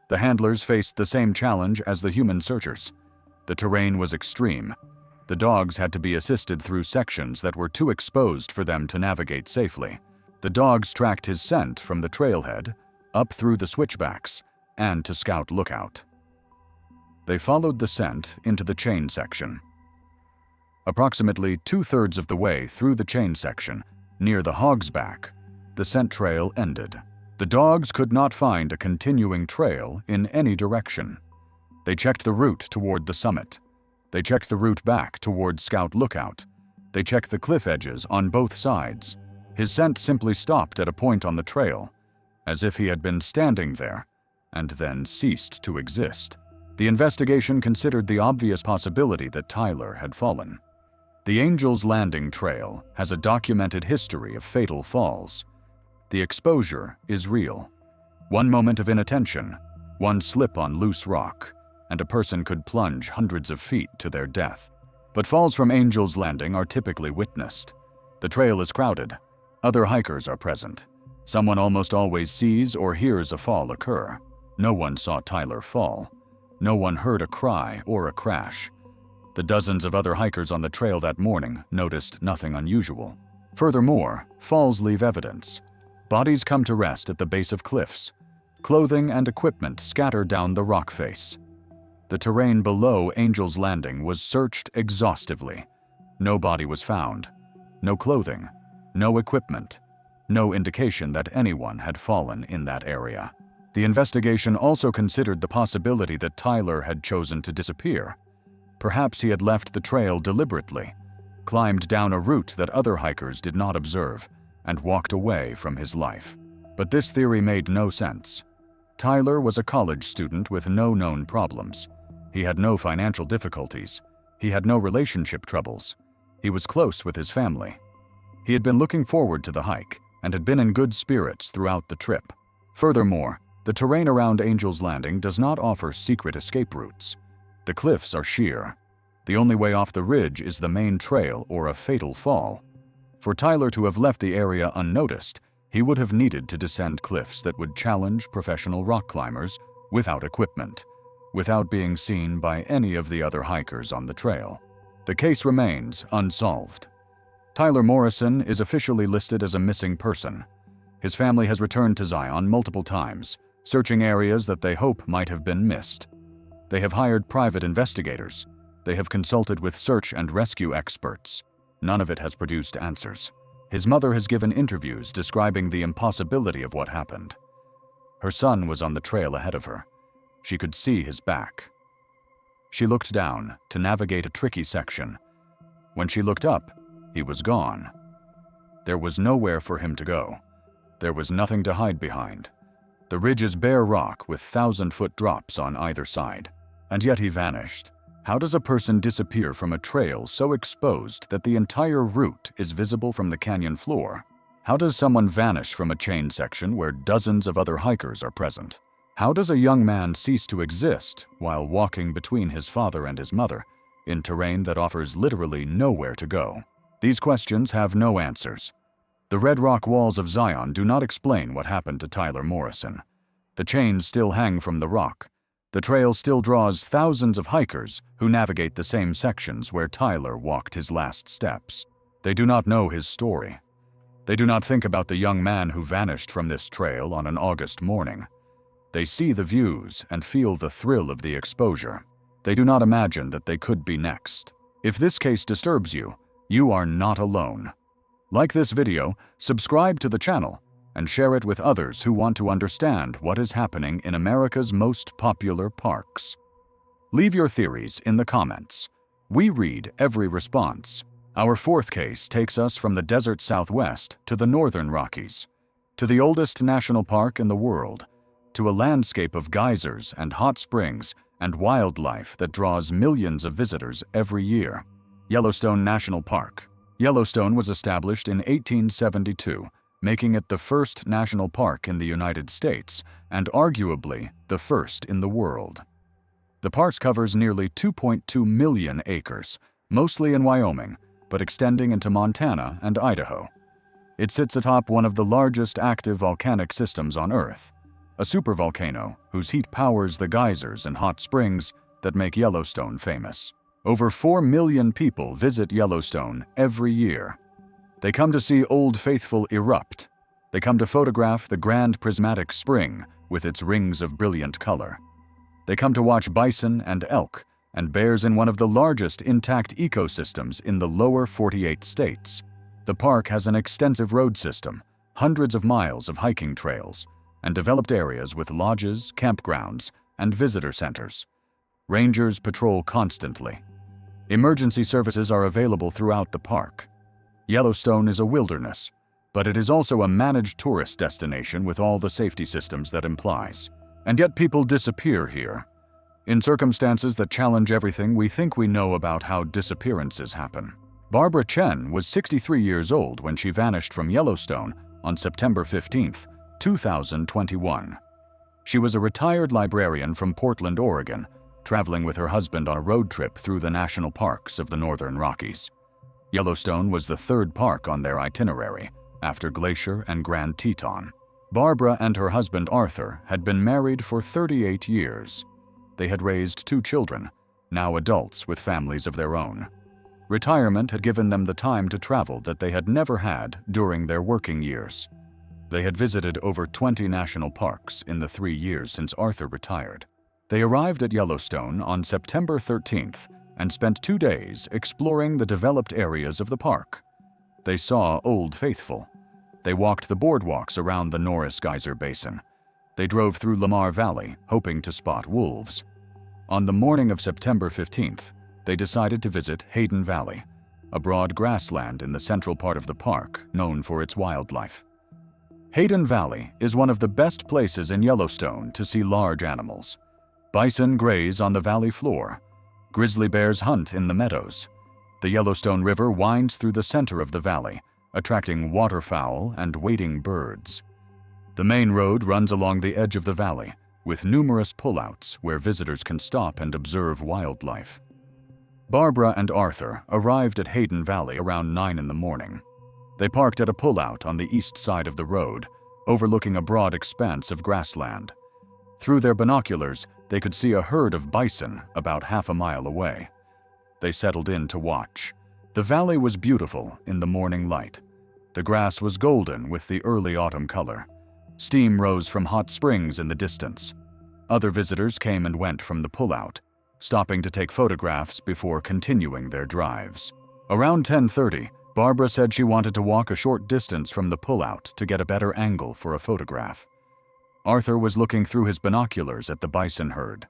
A: The handlers faced the same challenge as the human searchers. The terrain was extreme. The dogs had to be assisted through sections that were too exposed for them to navigate safely. The dogs tracked his scent from the trailhead, up through the switchbacks, and to Scout Lookout. They followed the scent into the chain section. Approximately 2/3 of the way through the chain section, near the Hog's Back, the scent trail ended. The dogs could not find a continuing trail in any direction. They checked the route toward the summit. They checked the route back toward Scout Lookout. They checked the cliff edges on both sides. His scent simply stopped at a point on the trail, as if he had been standing there, and then ceased to exist. The investigation considered the obvious possibility that Tyler had fallen. The Angel's Landing Trail has a documented history of fatal falls. The exposure is real. One moment of inattention, one slip on loose rock, and a person could plunge hundreds of feet to their death. But falls from Angel's Landing are typically witnessed. The trail is crowded. Other hikers are present. Someone almost always sees or hears a fall occur. No one saw Tyler fall. No one heard a cry or a crash. The dozens of other hikers on the trail that morning noticed nothing unusual. Furthermore, falls leave evidence. Bodies come to rest at the base of cliffs. Clothing and equipment scatter down the rock face. The terrain below Angel's Landing was searched exhaustively. No body was found. No clothing. No equipment. No indication that anyone had fallen in that area. The investigation also considered the possibility that Tyler had chosen to disappear. Perhaps he had left the trail deliberately, climbed down a route that other hikers did not observe, and walked away from his life. But this theory made no sense. Tyler was a college student with no known problems. He had no financial difficulties. He had no relationship troubles. He was close with his family. He had been looking forward to the hike and had been in good spirits throughout the trip. Furthermore, the terrain around Angel's Landing does not offer secret escape routes. The cliffs are sheer. The only way off the ridge is the main trail or a fatal fall. For Tyler to have left the area unnoticed, he would have needed to descend cliffs that would challenge professional rock climbers without equipment, without being seen by any of the other hikers on the trail. The case remains unsolved. Tyler Morrison is officially listed as a missing person. His family has returned to Zion multiple times, searching areas that they hope might have been missed. They have hired private investigators. They have consulted with search and rescue experts. None of it has produced answers. His mother has given interviews describing the impossibility of what happened. Her son was on the trail ahead of her. She could see his back. She looked down to navigate a tricky section. When she looked up, he was gone. There was nowhere for him to go. There was nothing to hide behind. The ridge is bare rock with 1,000-foot drops on either side. And yet he vanished. How does a person disappear from a trail so exposed that the entire route is visible from the canyon floor? How does someone vanish from a chain section where dozens of other hikers are present? How does a young man cease to exist while walking between his father and his mother in terrain that offers literally nowhere to go? These questions have no answers. The red rock walls of Zion do not explain what happened to Tyler Morrison. The chains still hang from the rock. The trail still draws thousands of hikers who navigate the same sections where Tyler walked his last steps. They do not know his story. They do not think about the young man who vanished from this trail on an August morning. They see the views and feel the thrill of the exposure. They do not imagine that they could be next. If this case disturbs you, you are not alone. Like this video, subscribe to the channel, and share it with others who want to understand what is happening in America's most popular parks. Leave your theories in the comments. We read every response. Our fourth case takes us from the desert Southwest to the northern Rockies, to the oldest national park in the world, to a landscape of geysers and hot springs and wildlife that draws millions of visitors every year. Yellowstone National Park. Yellowstone was established in 1872 making it the first national park in the United States and arguably the first in the world. The park covers nearly 2.2 million acres, mostly in Wyoming, but extending into Montana and Idaho. It sits atop one of the largest active volcanic systems on Earth, a supervolcano whose heat powers the geysers and hot springs that make Yellowstone famous. Over 4 million people visit Yellowstone every year. They come to see Old Faithful erupt. They come to photograph the grand prismatic spring with its rings of brilliant color. They come to watch bison and elk and bears in one of the largest intact ecosystems in the lower 48 states. The park has an extensive road system, hundreds of miles of hiking trails, and developed areas with lodges, campgrounds, and visitor centers. Rangers patrol constantly. Emergency services are available throughout the park. Yellowstone is a wilderness, but it is also a managed tourist destination with all the safety systems that implies. And yet people disappear here. In circumstances that challenge everything we think we know about how disappearances happen. Barbara Chen was 63 years old when she vanished from Yellowstone on September 15, 2021. She was a retired librarian from Portland, Oregon, traveling with her husband on a road trip through the national parks of the Northern Rockies. Yellowstone was the third park on their itinerary, after Glacier and Grand Teton. Barbara and her husband Arthur had been married for 38 years. They had raised 2 children, now adults with families of their own. Retirement had given them the time to travel that they had never had during their working years. They had visited over 20 national parks in the 3 years since Arthur retired. They arrived at Yellowstone on September 13th and spent 2 days exploring the developed areas of the park. They saw Old Faithful. They walked the boardwalks around the Norris Geyser Basin. They drove through Lamar Valley, hoping to spot wolves. On the morning of September 15th, they decided to visit Hayden Valley, a broad grassland in the central part of the park known for its wildlife. Hayden Valley is one of the best places in Yellowstone to see large animals. Bison graze on the valley floor. Grizzly bears hunt in the meadows. The Yellowstone River winds through the center of the valley, attracting waterfowl and wading birds. The main road runs along the edge of the valley, with numerous pullouts where visitors can stop and observe wildlife. Barbara and Arthur arrived at Hayden Valley around 9 in the morning. They parked at a pullout on the east side of the road, overlooking a broad expanse of grassland. Through their binoculars, they could see a herd of bison about half a mile away. They settled in to watch. The valley was beautiful in the morning light. The grass was golden with the early autumn color. Steam rose from hot springs in the distance. Other visitors came and went from the pullout, stopping to take photographs before continuing their drives. Around 10:30, Barbara said she wanted to walk a short distance from the pullout to get a better angle for a photograph. Arthur was looking through his binoculars at the bison herd.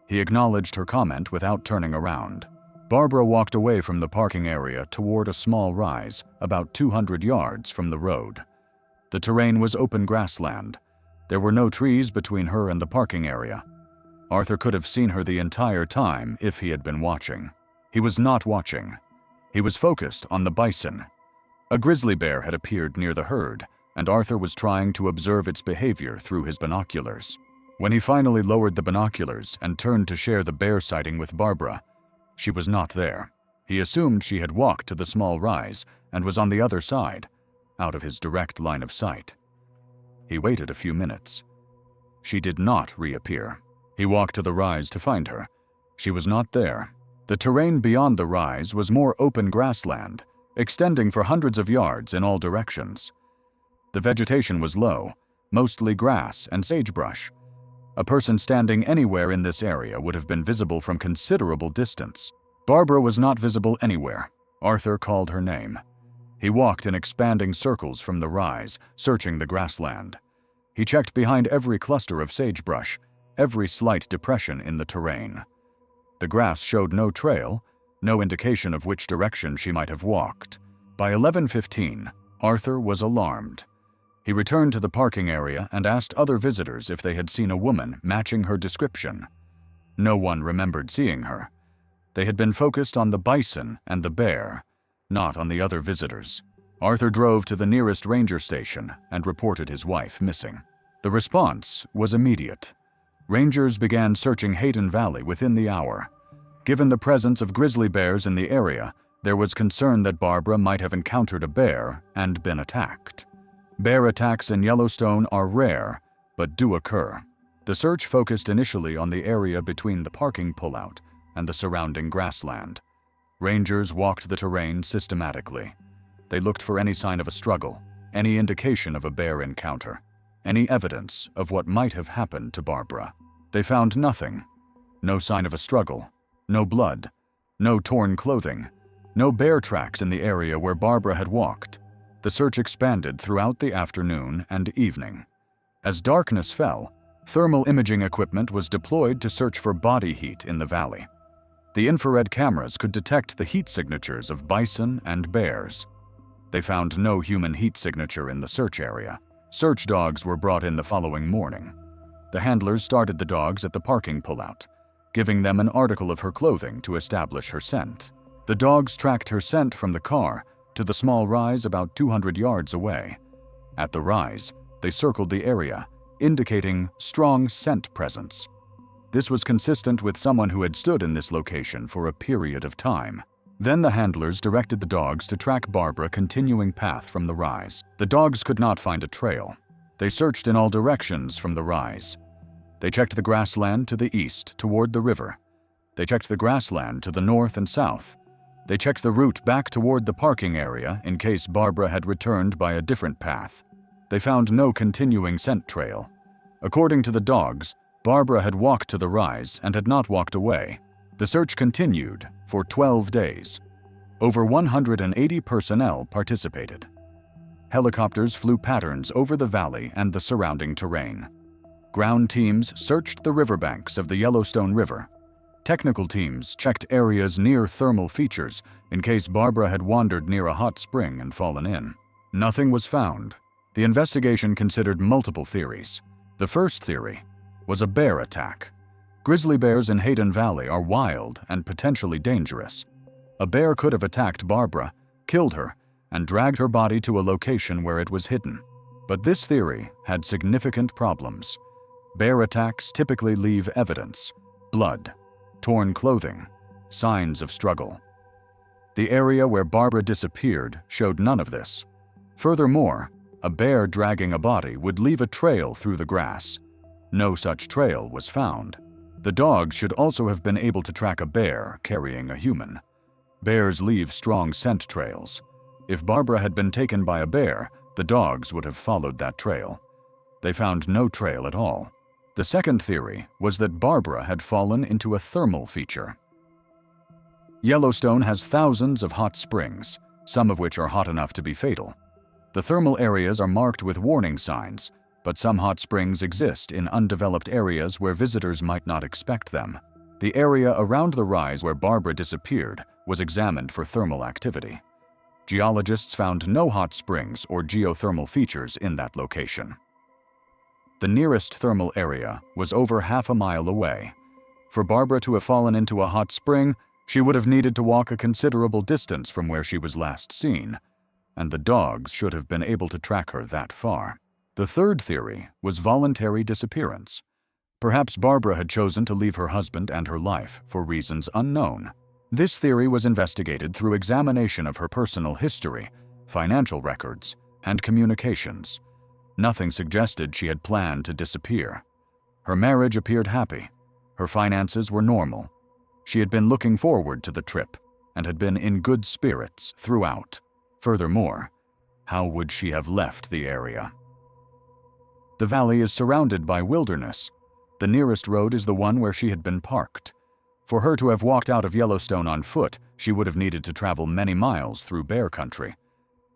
A: He acknowledged her comment without turning around. Barbara walked away from the parking area toward a small rise, about 200 yards from the road. The terrain was open grassland. There were no trees between her and the parking area. Arthur could have seen her the entire time if he had been watching. He was not watching. He was focused on the bison. A grizzly bear had appeared near the herd, and Arthur was trying to observe its behavior through his binoculars. When he finally lowered the binoculars and turned to share the bear sighting with Barbara, she was not there. He assumed she had walked to the small rise and was on the other side, out of his direct line of sight. He waited a few minutes. She did not reappear. He walked to the rise to find her. She was not there. The terrain beyond the rise was more open grassland, extending for hundreds of yards in all directions. The vegetation was low, mostly grass and sagebrush. A person standing anywhere in this area would have been visible from considerable distance. Barbara was not visible anywhere. Arthur called her name. He walked in expanding circles from the rise, searching the grassland. He checked behind every cluster of sagebrush, every slight depression in the terrain. The grass showed no trail, no indication of which direction she might have walked. By 11:15, Arthur was alarmed. He returned to the parking area and asked other visitors if they had seen a woman matching her description. No one remembered seeing her. They had been focused on the bison and the bear, not on the other visitors. Arthur drove to the nearest ranger station and reported his wife missing. The response was immediate. Rangers began searching Hayden Valley within the hour. Given the presence of grizzly bears in the area, there was concern that Barbara might have encountered a bear and been attacked. Bear attacks in Yellowstone are rare, but do occur. The search focused initially on the area between the parking pullout and the surrounding grassland. Rangers walked the terrain systematically. They looked for any sign of a struggle, any indication of a bear encounter, any evidence of what might have happened to Barbara. They found nothing. No sign of a struggle, no blood, no torn clothing, no bear tracks in the area where Barbara had walked. The search expanded throughout the afternoon and evening. As darkness fell, thermal imaging equipment was deployed to search for body heat in the valley. The infrared cameras could detect the heat signatures of bison and bears. They found no human heat signature in the search area. Search dogs were brought in the following morning. The handlers started the dogs at the parking pullout, giving them an article of her clothing to establish her scent. The dogs tracked her scent from the car to the small rise about 200 yards away. At the rise, they circled the area, indicating strong scent presence. This was consistent with someone who had stood in this location for a period of time. Then the handlers directed the dogs to track Barbara's continuing path from the rise. The dogs could not find a trail. They searched in all directions from the rise. They checked the grassland to the east toward the river. They checked the grassland to the north and south. They checked the route back toward the parking area in case Barbara had returned by a different path. They found no continuing scent trail. According to the dogs, Barbara had walked to the rise and had not walked away. The search continued for 12 days. Over 180 personnel participated. Helicopters flew patterns over the valley and the surrounding terrain. Ground teams searched the riverbanks of the Yellowstone River. Technical teams checked areas near thermal features in case Barbara had wandered near a hot spring and fallen in. Nothing was found. The investigation considered multiple theories. The first theory was a bear attack. Grizzly bears in Hayden Valley are wild and potentially dangerous. A bear could have attacked Barbara, killed her, and dragged her body to a location where it was hidden. But this theory had significant problems. Bear attacks typically leave evidence: blood, torn clothing, signs of struggle. The area where Barbara disappeared showed none of this. Furthermore, a bear dragging a body would leave a trail through the grass. No such trail was found. The dogs should also have been able to track a bear carrying a human. Bears leave strong scent trails. If Barbara had been taken by a bear, the dogs would have followed that trail. They found no trail at all. The second theory was that Barbara had fallen into a thermal feature. Yellowstone has thousands of hot springs, some of which are hot enough to be fatal. The thermal areas are marked with warning signs, but some hot springs exist in undeveloped areas where visitors might not expect them. The area around the rise where Barbara disappeared was examined for thermal activity. Geologists found no hot springs or geothermal features in that location. The nearest thermal area was over half a mile away. For Barbara to have fallen into a hot spring, she would have needed to walk a considerable distance from where she was last seen, and the dogs should have been able to track her that far. The third theory was voluntary disappearance. Perhaps Barbara had chosen to leave her husband and her life for reasons unknown. This theory was investigated through examination of her personal history, financial records, and communications. Nothing suggested she had planned to disappear. Her marriage appeared happy. Her finances were normal. She had been looking forward to the trip and had been in good spirits throughout. Furthermore, how would she have left the area? The valley is surrounded by wilderness. The nearest road is the one where she had been parked. For her to have walked out of Yellowstone on foot, she would have needed to travel many miles through bear country.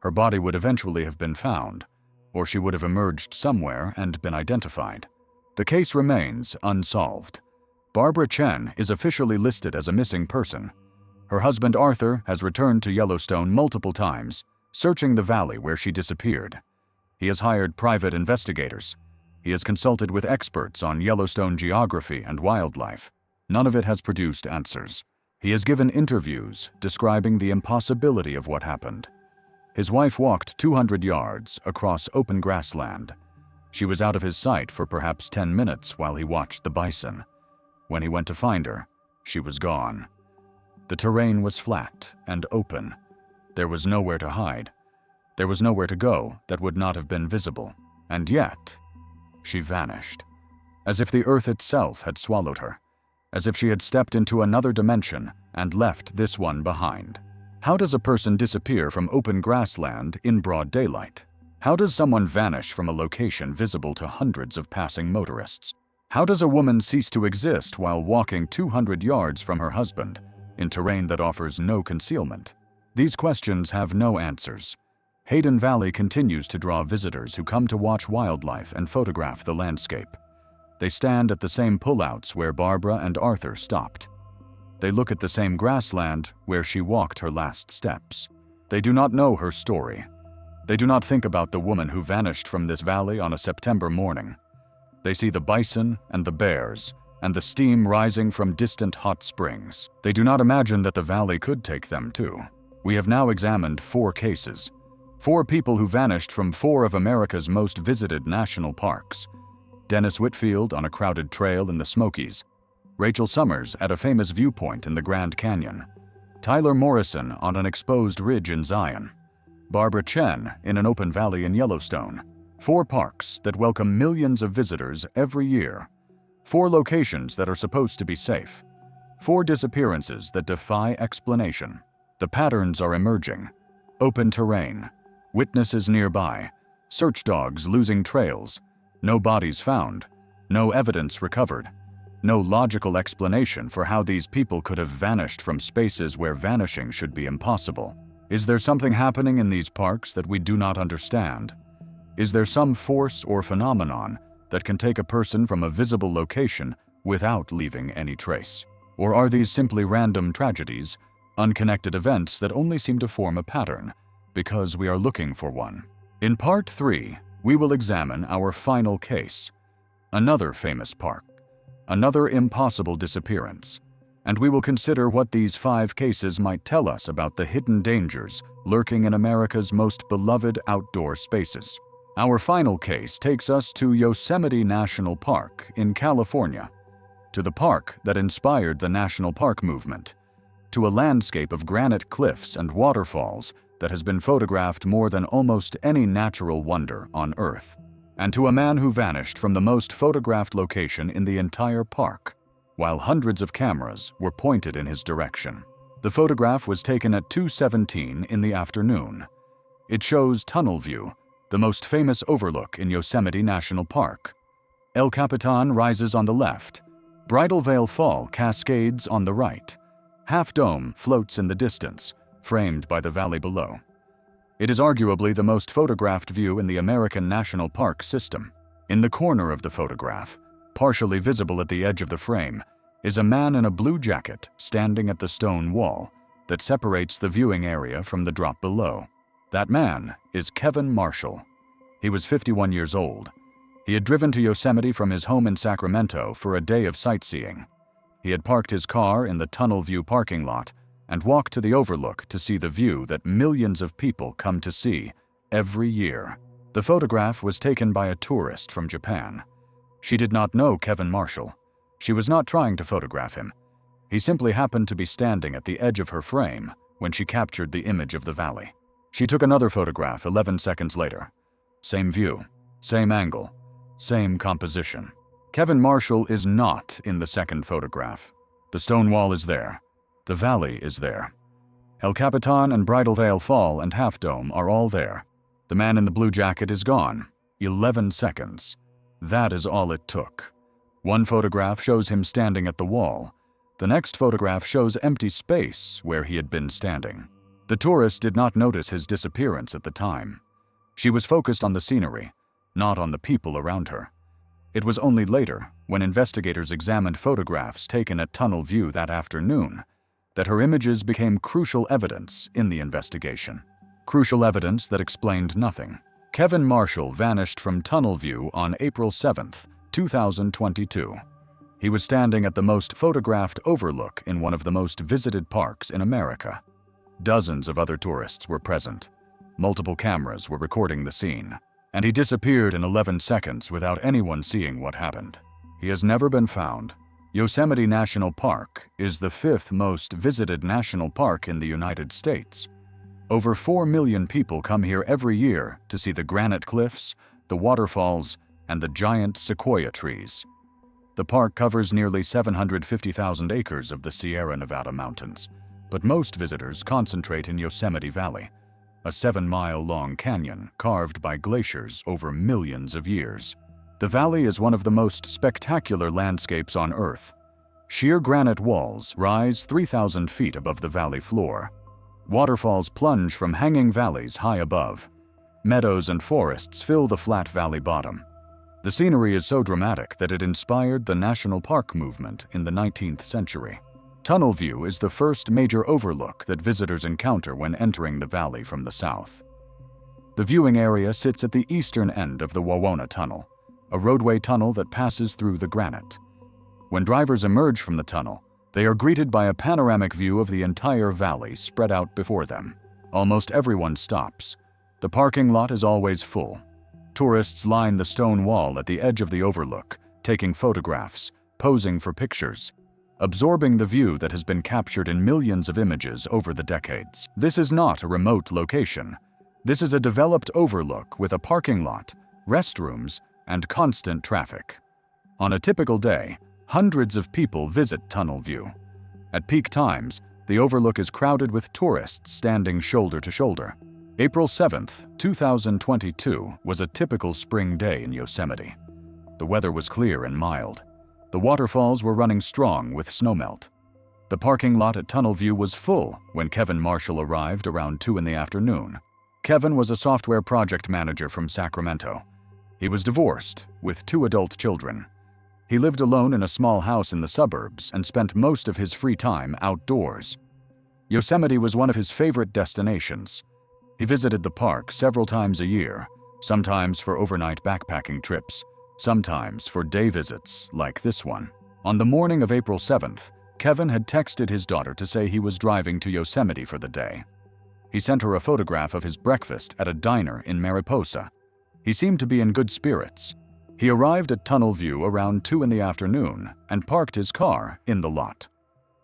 A: Her body would eventually have been found, or she would have emerged somewhere and been identified. The case remains unsolved. Barbara Chen is officially listed as a missing person. Her husband Arthur has returned to Yellowstone multiple times, searching the valley where she disappeared. He has hired private investigators. He has consulted with experts on Yellowstone geography and wildlife. None of it has produced answers. He has given interviews describing the impossibility of what happened. His wife walked 200 yards across open grassland. She was out of his sight for perhaps 10 minutes while he watched the bison. When he went to find her, she was gone. The terrain was flat and open. There was nowhere to hide. There was nowhere to go that would not have been visible. And yet, she vanished, as if the earth itself had swallowed her, as if she had stepped into another dimension and left this one behind. How does a person disappear from open grassland in broad daylight? How does someone vanish from a location visible to hundreds of passing motorists? How does a woman cease to exist while walking 200 yards from her husband in terrain that offers no concealment? These questions have no answers. Hayden Valley continues to draw visitors who come to watch wildlife and photograph the landscape. They stand at the same pullouts where Barbara and Arthur stopped. They look at the same grassland where she walked her last steps. They do not know her story. They do not think about the woman who vanished from this valley on a September morning. They see the bison and the bears and the steam rising from distant hot springs. They do not imagine that the valley could take them too. We have now examined 4 cases. 4 people who vanished from 4 of America's most visited national parks. Dennis Whitfield on a crowded trail in the Smokies. Rachel Summers at a famous viewpoint in the Grand Canyon. Tyler Morrison on an exposed ridge in Zion. Barbara Chen in an open valley in Yellowstone. 4 parks that welcome millions of visitors every year. 4 locations that are supposed to be safe. 4 disappearances that defy explanation. The patterns are emerging. Open terrain. Witnesses nearby. Search dogs losing trails. No bodies found. No evidence recovered. No logical explanation for how these people could have vanished from spaces where vanishing should be impossible. Is there something happening in these parks that we do not understand? Is there some force or phenomenon that can take a person from a visible location without leaving any trace? Or are these simply random tragedies, unconnected events that only seem to form a pattern because we are looking for one? In Part 3, we will examine our final case, another famous park, another impossible disappearance, and we will consider what these 5 cases might tell us about the hidden dangers lurking in America's most beloved outdoor spaces. Our final case takes us to Yosemite National Park in California, to the park that inspired the national park movement, to a landscape of granite cliffs and waterfalls that has been photographed more than almost any natural wonder on Earth, and to a man who vanished from the most photographed location in the entire park, while hundreds of cameras were pointed in his direction. The photograph was taken at 2:17 in the afternoon. It shows Tunnel View, the most famous overlook in Yosemite National Park. El Capitan rises on the left. Bridal Veil Fall cascades on the right. Half Dome floats in the distance, framed by the valley below. It is arguably the most photographed view in the American National Park system. In the corner of the photograph, partially visible at the edge of the frame, is a man in a blue jacket standing at the stone wall that separates the viewing area from the drop below. That man is Kevin Marshall. He was 51 years old. He had driven to Yosemite from his home in Sacramento for a day of sightseeing. He had parked his car in the Tunnel View parking lot and walked to the overlook to see the view that millions of people come to see every year. The photograph was taken by a tourist from Japan. She did not know Kevin Marshall. She was not trying to photograph him. He simply happened to be standing at the edge of her frame when she captured the image of the valley. She took another photograph 11 seconds later. Same view, same angle, same composition. Kevin Marshall is not in the second photograph. The stone wall is there. The valley is there. El Capitan and Bridal Veil Fall and Half Dome are all there. The man in the blue jacket is gone. 11 seconds. That is all it took. One photograph shows him standing at the wall. The next photograph shows empty space where he had been standing. The tourist did not notice his disappearance at the time. She was focused on the scenery, not on the people around her. It was only later, when investigators examined photographs taken at Tunnel View that afternoon, that her images became crucial evidence in the investigation. Crucial evidence that explained nothing. Kevin Marshall vanished from Tunnel View on April 7, 2022. He was standing at the most photographed overlook in one of the most visited parks in America. Dozens of other tourists were present. Multiple cameras were recording the scene, and he disappeared in 11 seconds without anyone seeing what happened. He has never been found. Yosemite National Park is the 5th most visited national park in the United States. Over 4 million people come here every year to see the granite cliffs, the waterfalls, and the giant sequoia trees. The park covers nearly 750,000 acres of the Sierra Nevada mountains, but most visitors concentrate in Yosemite Valley, a 7-mile-long canyon carved by glaciers over millions of years. The valley is one of the most spectacular landscapes on Earth. Sheer granite walls rise 3,000 feet above the valley floor. Waterfalls plunge from hanging valleys high above. Meadows and forests fill the flat valley bottom. The scenery is so dramatic that it inspired the national park movement in the 19th century. Tunnel view is the first major overlook that visitors encounter when entering the valley from the south. The viewing area sits at the eastern end of the Wawona Tunnel, a roadway tunnel that passes through the granite. When drivers emerge from the tunnel, they are greeted by a panoramic view of the entire valley spread out before them. Almost everyone stops. The parking lot is always full. Tourists line the stone wall at the edge of the overlook, taking photographs, posing for pictures, absorbing the view that has been captured in millions of images over the decades. This is not a remote location. This is a developed overlook with a parking lot, restrooms, and constant traffic. On a typical day, hundreds of people visit Tunnel View. At peak times, the overlook is crowded with tourists standing shoulder to shoulder. April 7, 2022 was a typical spring day in Yosemite. The weather was clear and mild. The waterfalls were running strong with snowmelt. The parking lot at Tunnel View was full when Kevin Marshall arrived around 2 in the afternoon. Kevin was a software project manager from Sacramento. He was divorced, with 2 adult children. He lived alone in a small house in the suburbs and spent most of his free time outdoors. Yosemite was one of his favorite destinations. He visited the park several times a year, sometimes for overnight backpacking trips, sometimes for day visits like this one. On the morning of April 7th, Kevin had texted his daughter to say he was driving to Yosemite for the day. He sent her a photograph of his breakfast at a diner in Mariposa. He seemed to be in good spirits. He arrived at Tunnel View around 2 in the afternoon and parked his car in the lot.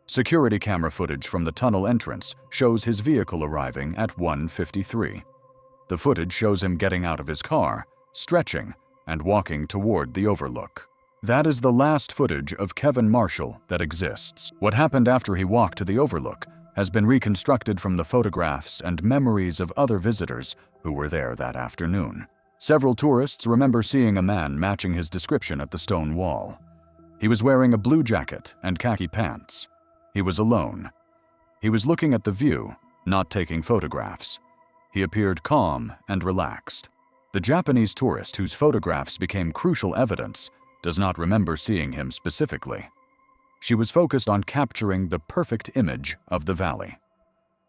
A: Security camera footage from the tunnel entrance shows his vehicle arriving at 1:53. The footage shows him getting out of his car, stretching, and walking toward the overlook. That is the last footage of Kevin Marshall that exists. What happened after he walked to the overlook has been reconstructed from the photographs and memories of other visitors who were there that afternoon. Several tourists remember seeing a man matching his description at the stone wall. He was wearing a blue jacket and khaki pants. He was alone. He was looking at the view, not taking photographs. He appeared calm and relaxed. The Japanese tourist whose photographs became crucial evidence does not remember seeing him specifically. She was focused on capturing the perfect image of the valley.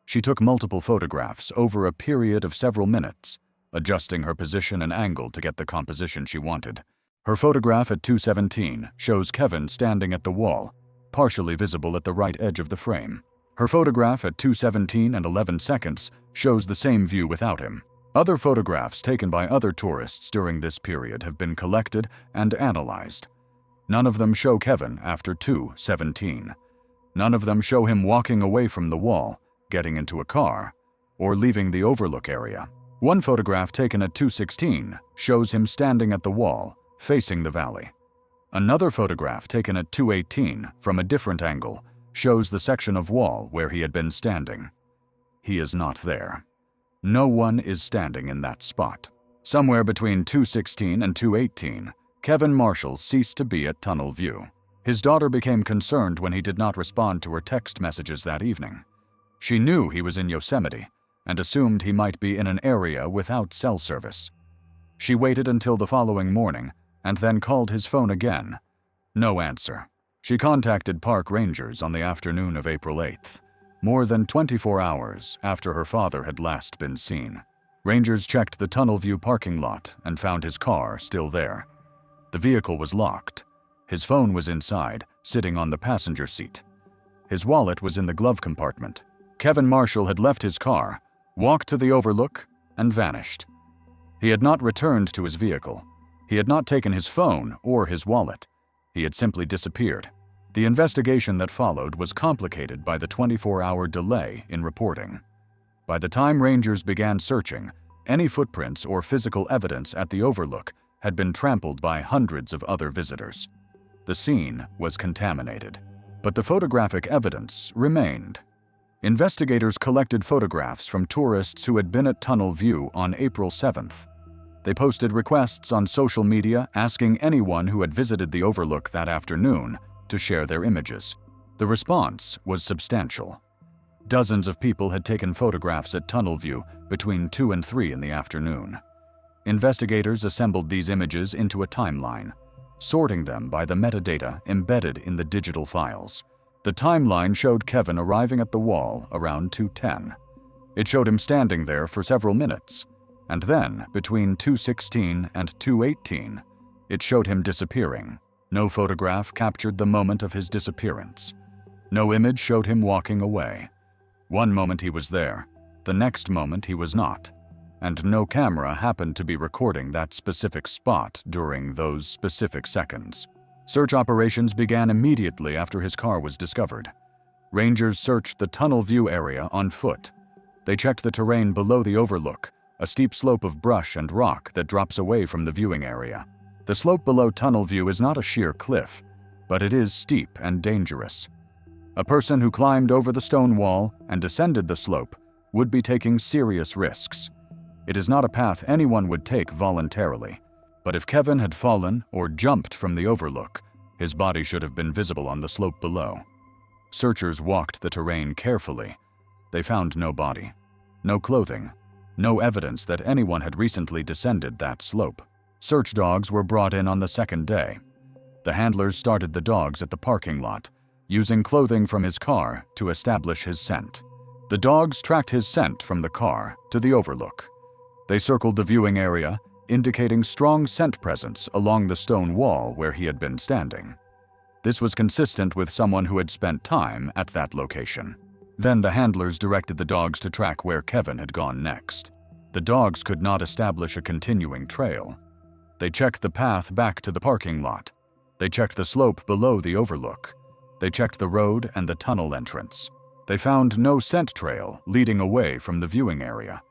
A: She took multiple photographs over a period of several minutes, adjusting her position and angle to get the composition she wanted. Her photograph at 2:17 shows Kevin standing at the wall, partially visible at the right edge of the frame. Her photograph at 2:17 and 11 seconds shows the same view without him. Other photographs taken by other tourists during this period have been collected and analyzed. None of them show Kevin after 2:17. None of them show him walking away from the wall, getting into a car, or leaving the overlook area. One photograph taken at 2:16 shows him standing at the wall, facing the valley. Another photograph taken at 2:18 from a different angle shows the section of wall where he had been standing. He is not there. No one is standing in that spot. Somewhere between 2:16 and 2:18, Kevin Marshall ceased to be at Tunnel View. His daughter became concerned when he did not respond to her text messages that evening. She knew he was in Yosemite and assumed he might be in an area without cell service. She waited until the following morning and then called his phone again. No answer. She contacted park rangers on the afternoon of April 8th, more than 24 hours after her father had last been seen. Rangers checked the Tunnel View parking lot and found his car still there. The vehicle was locked. His phone was inside, sitting on the passenger seat. His wallet was in the glove compartment. Kevin Marshall had left his car, walked to the overlook, and vanished. He had not returned to his vehicle. He had not taken his phone or his wallet. He had simply disappeared. The investigation that followed was complicated by the 24-hour delay in reporting. By the time rangers began searching, any footprints or physical evidence at the overlook had been trampled by hundreds of other visitors. The scene was contaminated, but the photographic evidence remained. Investigators collected photographs from tourists who had been at Tunnel View on April 7th. They posted requests on social media asking anyone who had visited the overlook that afternoon to share their images. The response was substantial. Dozens of people had taken photographs at Tunnel View between 2 and 3 in the afternoon. Investigators assembled these images into a timeline, sorting them by the metadata embedded in the digital files. The timeline showed Kevin arriving at the wall around 2:10. It showed him standing there for several minutes, and then, between 2:16 and 2:18, it showed him disappearing. No photograph captured the moment of his disappearance. No image showed him walking away. One moment he was there, the next moment he was not, and no camera happened to be recording that specific spot during those specific seconds. Search operations began immediately after his car was discovered. Rangers searched the Tunnel View area on foot. They checked the terrain below the overlook, a steep slope of brush and rock that drops away from the viewing area. The slope below Tunnel View is not a sheer cliff, but it is steep and dangerous. A person who climbed over the stone wall and descended the slope would be taking serious risks. It is not a path anyone would take voluntarily, but if Kevin had fallen or jumped from the overlook, his body should have been visible on the slope below. Searchers walked the terrain carefully. They found no body, no clothing, no evidence that anyone had recently descended that slope. Search dogs were brought in on the second day. The handlers started the dogs at the parking lot, using clothing from his car to establish his scent. The dogs tracked his scent from the car to the overlook. They circled the viewing area, indicating strong scent presence along the stone wall where he had been standing. This was consistent with someone who had spent time at that location. Then the handlers directed the dogs to track where Kevin had gone next. The dogs could not establish a continuing trail. They checked the path back to the parking lot. They checked the slope below the overlook. They checked the road and the tunnel entrance. They found no scent trail leading away from the viewing area.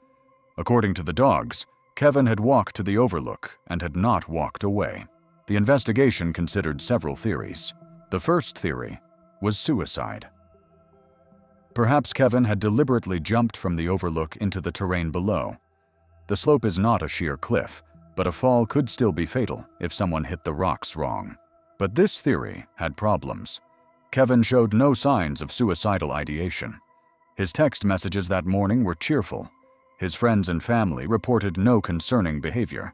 A: According to the dogs, Kevin had walked to the overlook and had not walked away. The investigation considered several theories. The first theory was suicide. Perhaps Kevin had deliberately jumped from the overlook into the terrain below. The slope is not a sheer cliff, but a fall could still be fatal if someone hit the rocks wrong. But this theory had problems. Kevin showed no signs of suicidal ideation. His text messages that morning were cheerful. His friends and family reported no concerning behavior.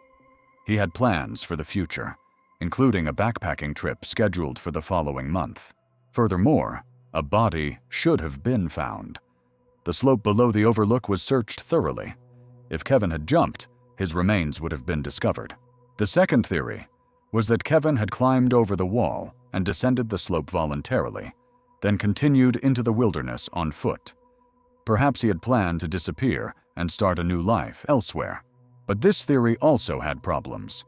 A: He had plans for the future, including a backpacking trip scheduled for the following month. Furthermore, a body should have been found. The slope below the overlook was searched thoroughly. If Kevin had jumped, his remains would have been discovered. The second theory was that Kevin had climbed over the wall and descended the slope voluntarily, then continued into the wilderness on foot. Perhaps he had planned to disappear and start a new life elsewhere. But this theory also had problems.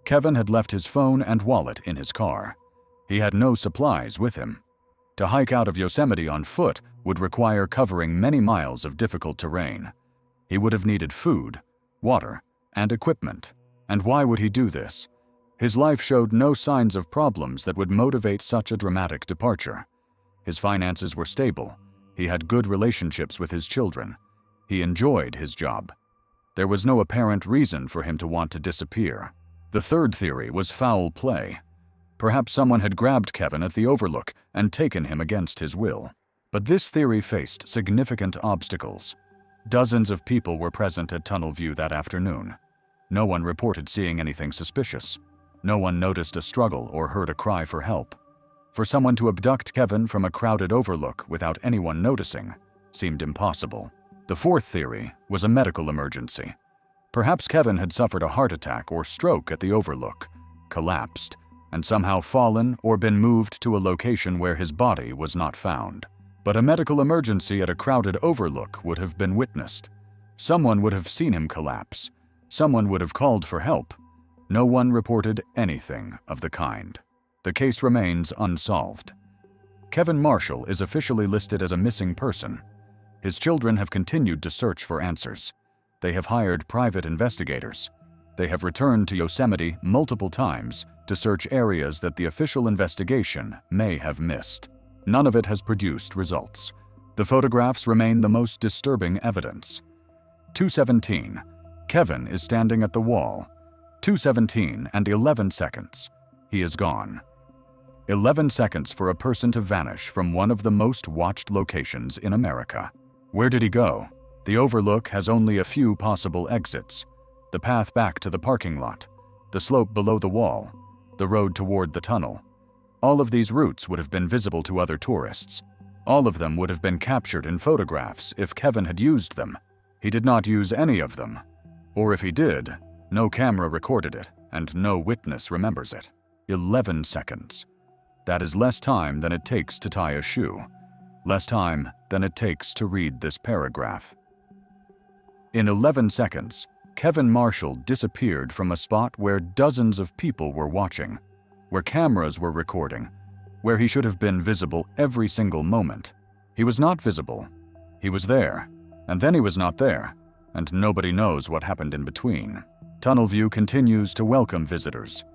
A: Kevin had left his phone and wallet in his car. He had no supplies with him. To hike out of Yosemite on foot would require covering many miles of difficult terrain. He would have needed food, water, and equipment. And why would he do this? His life showed no signs of problems that would motivate such a dramatic departure. His finances were stable. He had good relationships with his children. He enjoyed his job. There was no apparent reason for him to want to disappear. The third theory was foul play. Perhaps someone had grabbed Kevin at the overlook and taken him against his will. But this theory faced significant obstacles. Dozens of people were present at Tunnel View that afternoon. No one reported seeing anything suspicious. No one noticed a struggle or heard a cry for help. For someone to abduct Kevin from a crowded overlook without anyone noticing seemed impossible. The fourth theory was a medical emergency. Perhaps Kevin had suffered a heart attack or stroke at the overlook, collapsed, and somehow fallen or been moved to a location where his body was not found. But a medical emergency at a crowded overlook would have been witnessed. Someone would have seen him collapse. Someone would have called for help. No one reported anything of the kind. The case remains unsolved. Kevin Marshall is officially listed as a missing person. His children have continued to search for answers. They have hired private investigators. They have returned to Yosemite multiple times to search areas that the official investigation may have missed. None of it has produced results. The photographs remain the most disturbing evidence. 2:17. Kevin is standing at the wall. 2:17 and 11 seconds. He is gone. 11 seconds for a person to vanish from one of the most watched locations in America. Where did he go? The overlook has only a few possible exits. The path back to the parking lot, the slope below the wall, the road toward the tunnel. All of these routes would have been visible to other tourists. All of them would have been captured in photographs if Kevin had used them. He did not use any of them. Or if he did, no camera recorded it, and no witness remembers it. 11 seconds. That is less time than it takes to tie a shoe. Less time than it takes to read this paragraph. In 11 seconds, Kevin Marshall disappeared from a spot where dozens of people were watching, where cameras were recording, where he should have been visible every single moment. He was not visible. He was there, and then he was not there, and nobody knows what happened in between. Tunnel View continues to welcome visitors.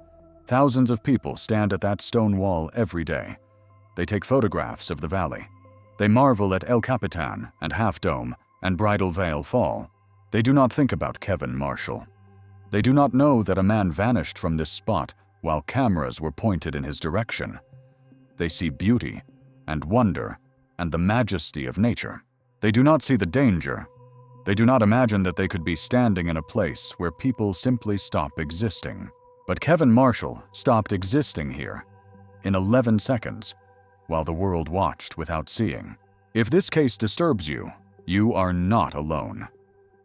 A: Thousands of people stand at that stone wall every day. They take photographs of the valley. They marvel at El Capitan and Half Dome and Bridal Veil Fall. They do not think about Kevin Marshall. They do not know that a man vanished from this spot while cameras were pointed in his direction. They see beauty and wonder and the majesty of nature. They do not see the danger. They do not imagine that they could be standing in a place where people simply stop existing. But Kevin Marshall stopped existing here in 11 seconds while the world watched without seeing. If this case disturbs you, you are not alone.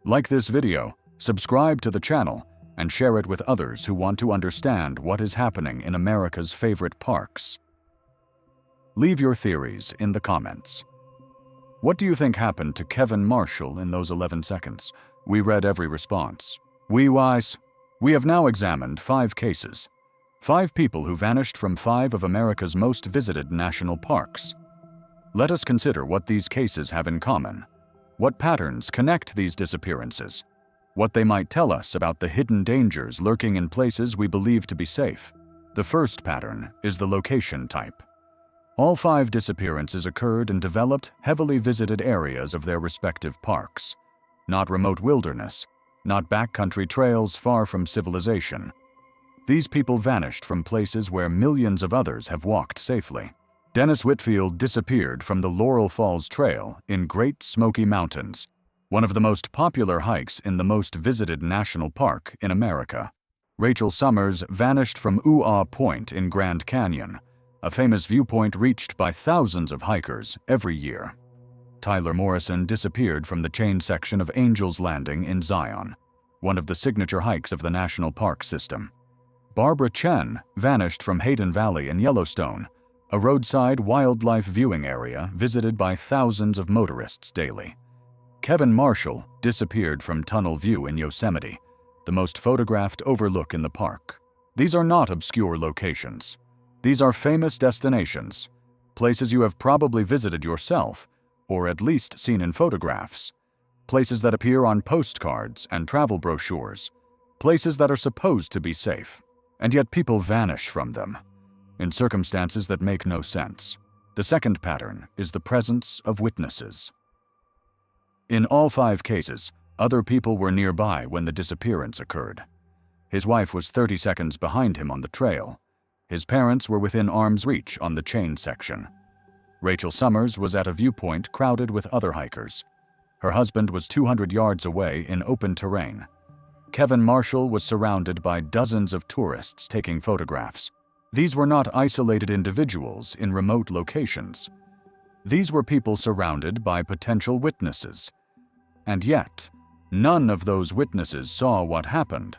A: Like this video, subscribe to the channel, and share it with others who want to understand what is happening in America's favorite parks. Leave your theories in the comments. What do you think happened to Kevin Marshall in those 11 seconds? We read every response. We have now examined 5 cases. 5 people who vanished from 5 of America's most visited national parks. Let us consider what these cases have in common. What patterns connect these disappearances? What they might tell us about the hidden dangers lurking in places we believe to be safe. The first pattern is the location type. All 5 disappearances occurred in developed, heavily visited areas of their respective parks. Not remote wilderness, not backcountry trails far from civilization. These people vanished from places where millions of others have walked safely. Dennis Whitfield disappeared from the Laurel Falls Trail in Great Smoky Mountains, one of the most popular hikes in the most visited national park in America. Rachel Summers vanished from Ooh-Ah Point in Grand Canyon, a famous viewpoint reached by thousands of hikers every year. Tyler Morrison disappeared from the chain section of Angel's Landing in Zion, one of the signature hikes of the national park system. Barbara Chen vanished from Hayden Valley in Yellowstone, a roadside wildlife viewing area visited by thousands of motorists daily. Kevin Marshall disappeared from Tunnel View in Yosemite, the most photographed overlook in the park. These are not obscure locations. These are famous destinations, places you have probably visited yourself, or at least seen in photographs, places that appear on postcards and travel brochures, places that are supposed to be safe, and yet people vanish from them, in circumstances that make no sense. The second pattern is the presence of witnesses. In all 5 cases, other people were nearby when the disappearance occurred. His wife was 30 seconds behind him on the trail. His parents were within arm's reach on the chain section. Rachel Summers was at a viewpoint crowded with other hikers. Her husband was 200 yards away in open terrain. Kevin Marshall was surrounded by dozens of tourists taking photographs. These were not isolated individuals in remote locations. These were people surrounded by potential witnesses. And yet, none of those witnesses saw what happened.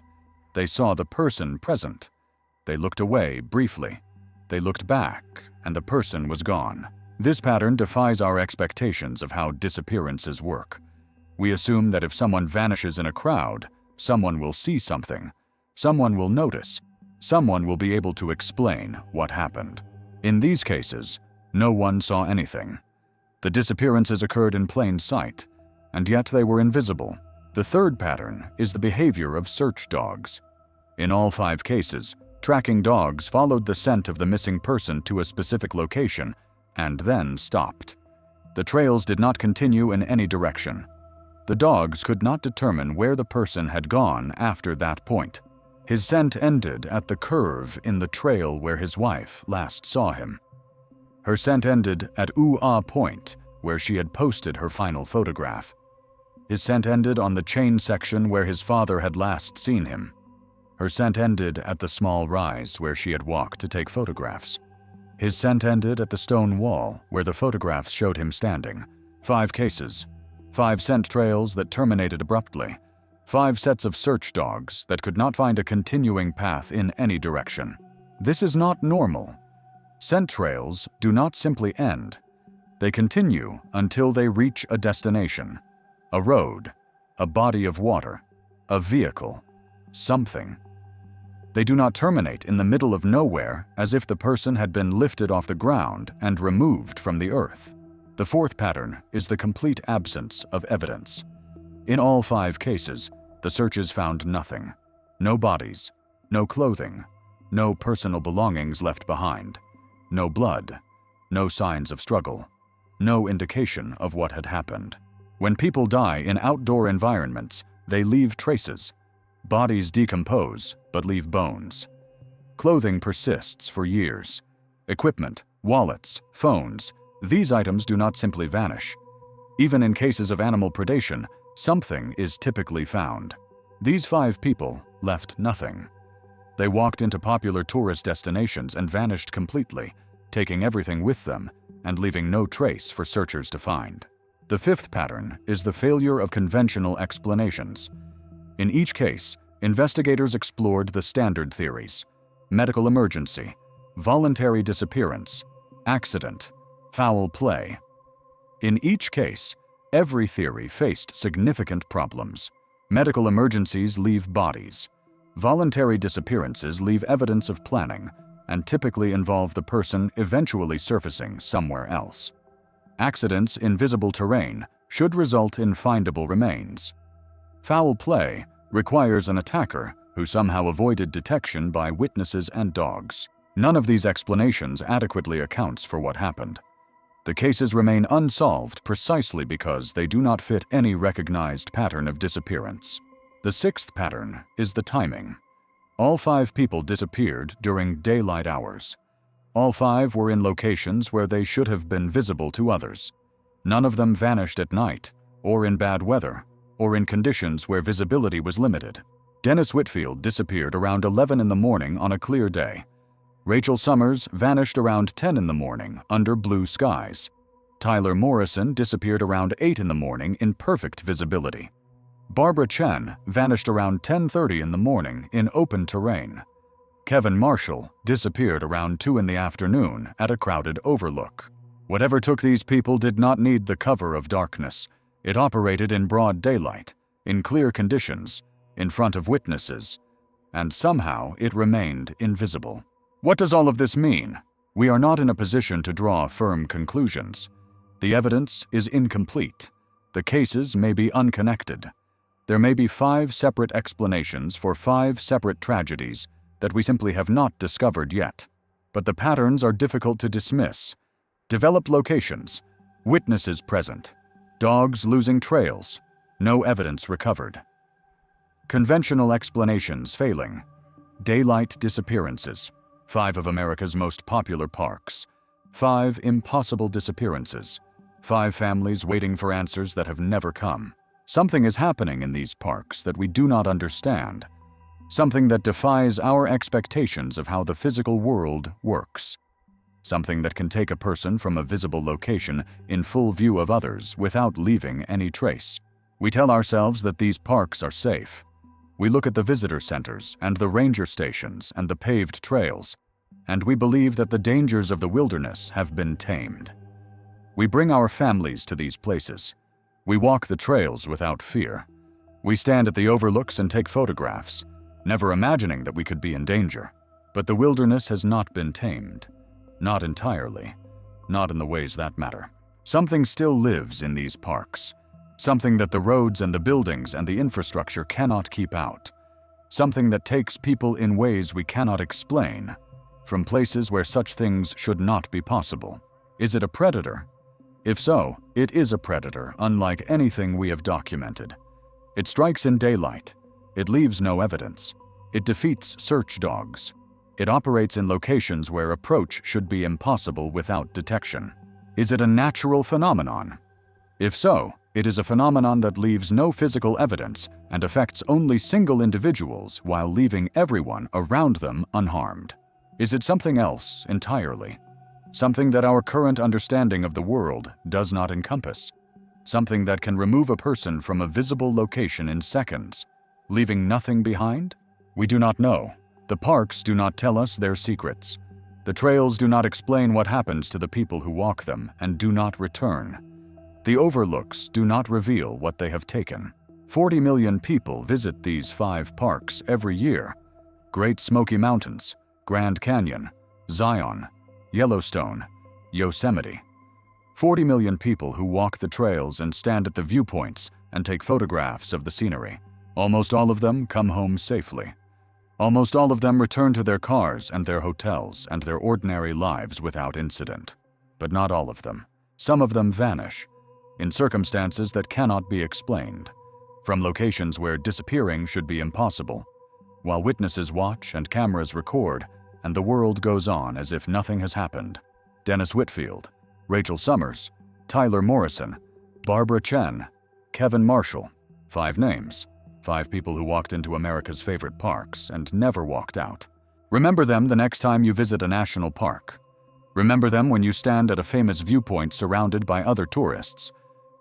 A: They saw the person present. They looked away briefly. They looked back, and the person was gone. This pattern defies our expectations of how disappearances work. We assume that if someone vanishes in a crowd, someone will see something, someone will notice, someone will be able to explain what happened. In these cases, no one saw anything. The disappearances occurred in plain sight, and yet they were invisible. The third pattern is the behavior of search dogs. In all 5 cases, tracking dogs followed the scent of the missing person to a specific location and then stopped. The trails did not continue in any direction. The dogs could not determine where the person had gone after that point. His scent ended at the curve in the trail where his wife last saw him. Her scent ended at Ooh-Ah Point, where she had posted her final photograph. His scent ended on the chain section where his father had last seen him. Her scent ended at the small rise where she had walked to take photographs. His scent ended at the stone wall where the photographs showed him standing. 5 cases, 5 scent trails that terminated abruptly, 5 sets of search dogs that could not find a continuing path in any direction. This is not normal. Scent trails do not simply end. They continue until they reach a destination, a road, a body of water, a vehicle, something. They do not terminate in the middle of nowhere as if the person had been lifted off the ground and removed from the earth. The fourth pattern is the complete absence of evidence. In all 5 cases, the searches found nothing. No bodies, no clothing, no personal belongings left behind, no blood, no signs of struggle, no indication of what had happened. When people die in outdoor environments, they leave traces. Bodies decompose but leave bones. Clothing persists for years. Equipment, wallets, phones, these items do not simply vanish. Even in cases of animal predation, something is typically found. These 5 people left nothing. They walked into popular tourist destinations and vanished completely, taking everything with them and leaving no trace for searchers to find. The 5th pattern is the failure of conventional explanations. In each case, investigators explored the standard theories: medical emergency, voluntary disappearance, accident, foul play. In each case, every theory faced significant problems. Medical emergencies leave bodies. Voluntary disappearances leave evidence of planning and typically involve the person eventually surfacing somewhere else. Accidents in visible terrain should result in findable remains. Foul play requires an attacker who somehow avoided detection by witnesses and dogs. None of these explanations adequately accounts for what happened. The cases remain unsolved precisely because they do not fit any recognized pattern of disappearance. The 6th pattern is the timing. All 5 people disappeared during daylight hours. All 5 were in locations where they should have been visible to others. None of them vanished at night, or in bad weather, or in conditions where visibility was limited. Dennis Whitfield disappeared around 11 in the morning on a clear day. Rachel Summers vanished around 10 in the morning under blue skies. Tyler Morrison disappeared around 8 in the morning in perfect visibility. Barbara Chen vanished around 10:30 in the morning in open terrain. Kevin Marshall disappeared around 2 in the afternoon at a crowded overlook. Whatever took these people did not need the cover of darkness. It operated in broad daylight, in clear conditions, in front of witnesses, and somehow it remained invisible. What does all of this mean? We are not in a position to draw firm conclusions. The evidence is incomplete. The cases may be unconnected. There may be 5 separate explanations for 5 separate tragedies that we simply have not discovered yet. But the patterns are difficult to dismiss. Developed locations, witnesses present, dogs losing trails, no evidence recovered. Conventional explanations failing, daylight disappearances, 5 of America's most popular parks, 5 impossible disappearances, 5 families waiting for answers that have never come. Something is happening in these parks that we do not understand, something that defies our expectations of how the physical world works, something that can take a person from a visible location in full view of others without leaving any trace. We tell ourselves that these parks are safe. We look at the visitor centers and the ranger stations and the paved trails, and we believe that the dangers of the wilderness have been tamed. We bring our families to these places. We walk the trails without fear. We stand at the overlooks and take photographs, never imagining that we could be in danger. But the wilderness has not been tamed. Not entirely. Not in the ways that matter. Something still lives in these parks. Something that the roads and the buildings and the infrastructure cannot keep out. Something that takes people in ways we cannot explain, from places where such things should not be possible. Is it a predator? If so, it is a predator unlike anything we have documented. It strikes in daylight. It leaves no evidence. It defeats search dogs. It operates in locations where approach should be impossible without detection. Is it a natural phenomenon? If so, it is a phenomenon that leaves no physical evidence and affects only single individuals while leaving everyone around them unharmed. Is it something else entirely? Something that our current understanding of the world does not encompass? Something that can remove a person from a visible location in seconds, leaving nothing behind? We do not know. The parks do not tell us their secrets. The trails do not explain what happens to the people who walk them and do not return. The overlooks do not reveal what they have taken. 40 million people visit these 5 parks every year: Great Smoky Mountains, Grand Canyon, Zion, Yellowstone, Yosemite. 40 million people who walk the trails and stand at the viewpoints and take photographs of the scenery. Almost all of them come home safely. Almost all of them return to their cars and their hotels and their ordinary lives without incident. But not all of them. Some of them vanish, in circumstances that cannot be explained, from locations where disappearing should be impossible, while witnesses watch and cameras record, and the world goes on as if nothing has happened. Dennis Whitfield, Rachel Summers, Tyler Morrison, Barbara Chen, Kevin Marshall. 5 names. 5 people who walked into America's favorite parks and never walked out. Remember them the next time you visit a national park. Remember them when you stand at a famous viewpoint surrounded by other tourists.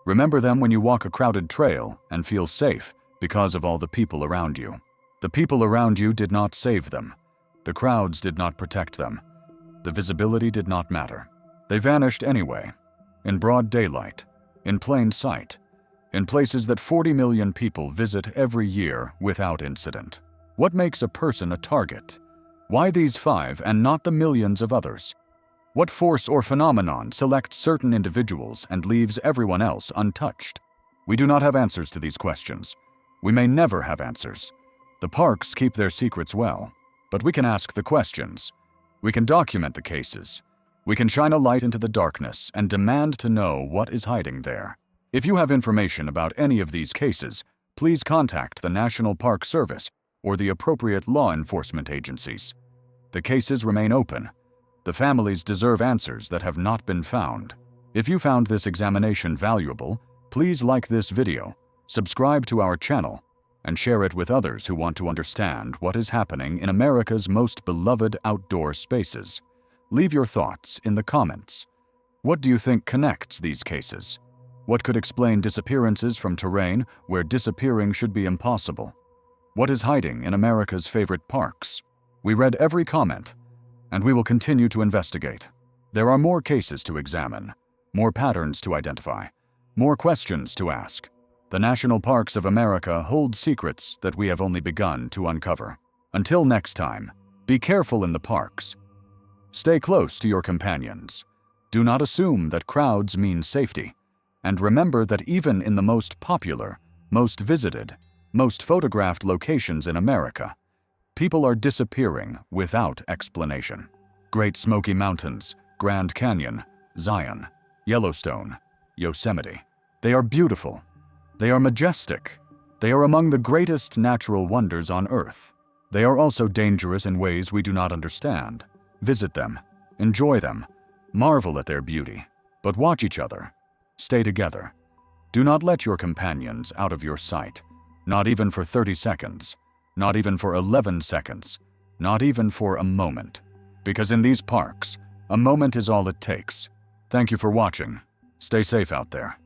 A: Remember them when you walk a crowded trail and feel safe because of all the people around you. The people around you did not save them. The crowds did not protect them. The visibility did not matter. They vanished anyway, in broad daylight, in plain sight, in places that 40 million people visit every year without incident. What makes a person a target? Why these 5 and not the millions of others? What force or phenomenon selects certain individuals and leaves everyone else untouched? We do not have answers to these questions. We may never have answers. The parks keep their secrets well, but we can ask the questions. We can document the cases. We can shine a light into the darkness and demand to know what is hiding there. If you have information about any of these cases, please contact the National Park Service or the appropriate law enforcement agencies. The cases remain open. The families deserve answers that have not been found. If you found this examination valuable, please like this video, subscribe to our channel, and share it with others who want to understand what is happening in America's most beloved outdoor spaces. Leave your thoughts in the comments. What do you think connects these cases? What could explain disappearances from terrain where disappearing should be impossible? What is hiding in America's favorite parks? We read every comment, and we will continue to investigate. There are more cases to examine, more patterns to identify, more questions to ask. The national parks of America hold secrets that we have only begun to uncover. Until next time, be careful in the parks. Stay close to your companions. Do not assume that crowds mean safety. And remember that even in the most popular, most visited, most photographed locations in America, people are disappearing without explanation. Great Smoky Mountains, Grand Canyon, Zion, Yellowstone, Yosemite. They are beautiful. They are majestic. They are among the greatest natural wonders on Earth. They are also dangerous in ways we do not understand. Visit them, enjoy them, marvel at their beauty, but watch each other. Stay together. Do not let your companions out of your sight, not even for 30 seconds, not even for 11 seconds, not even for a moment. Because in these parks, a moment is all it takes. Thank you for watching. Stay safe out there.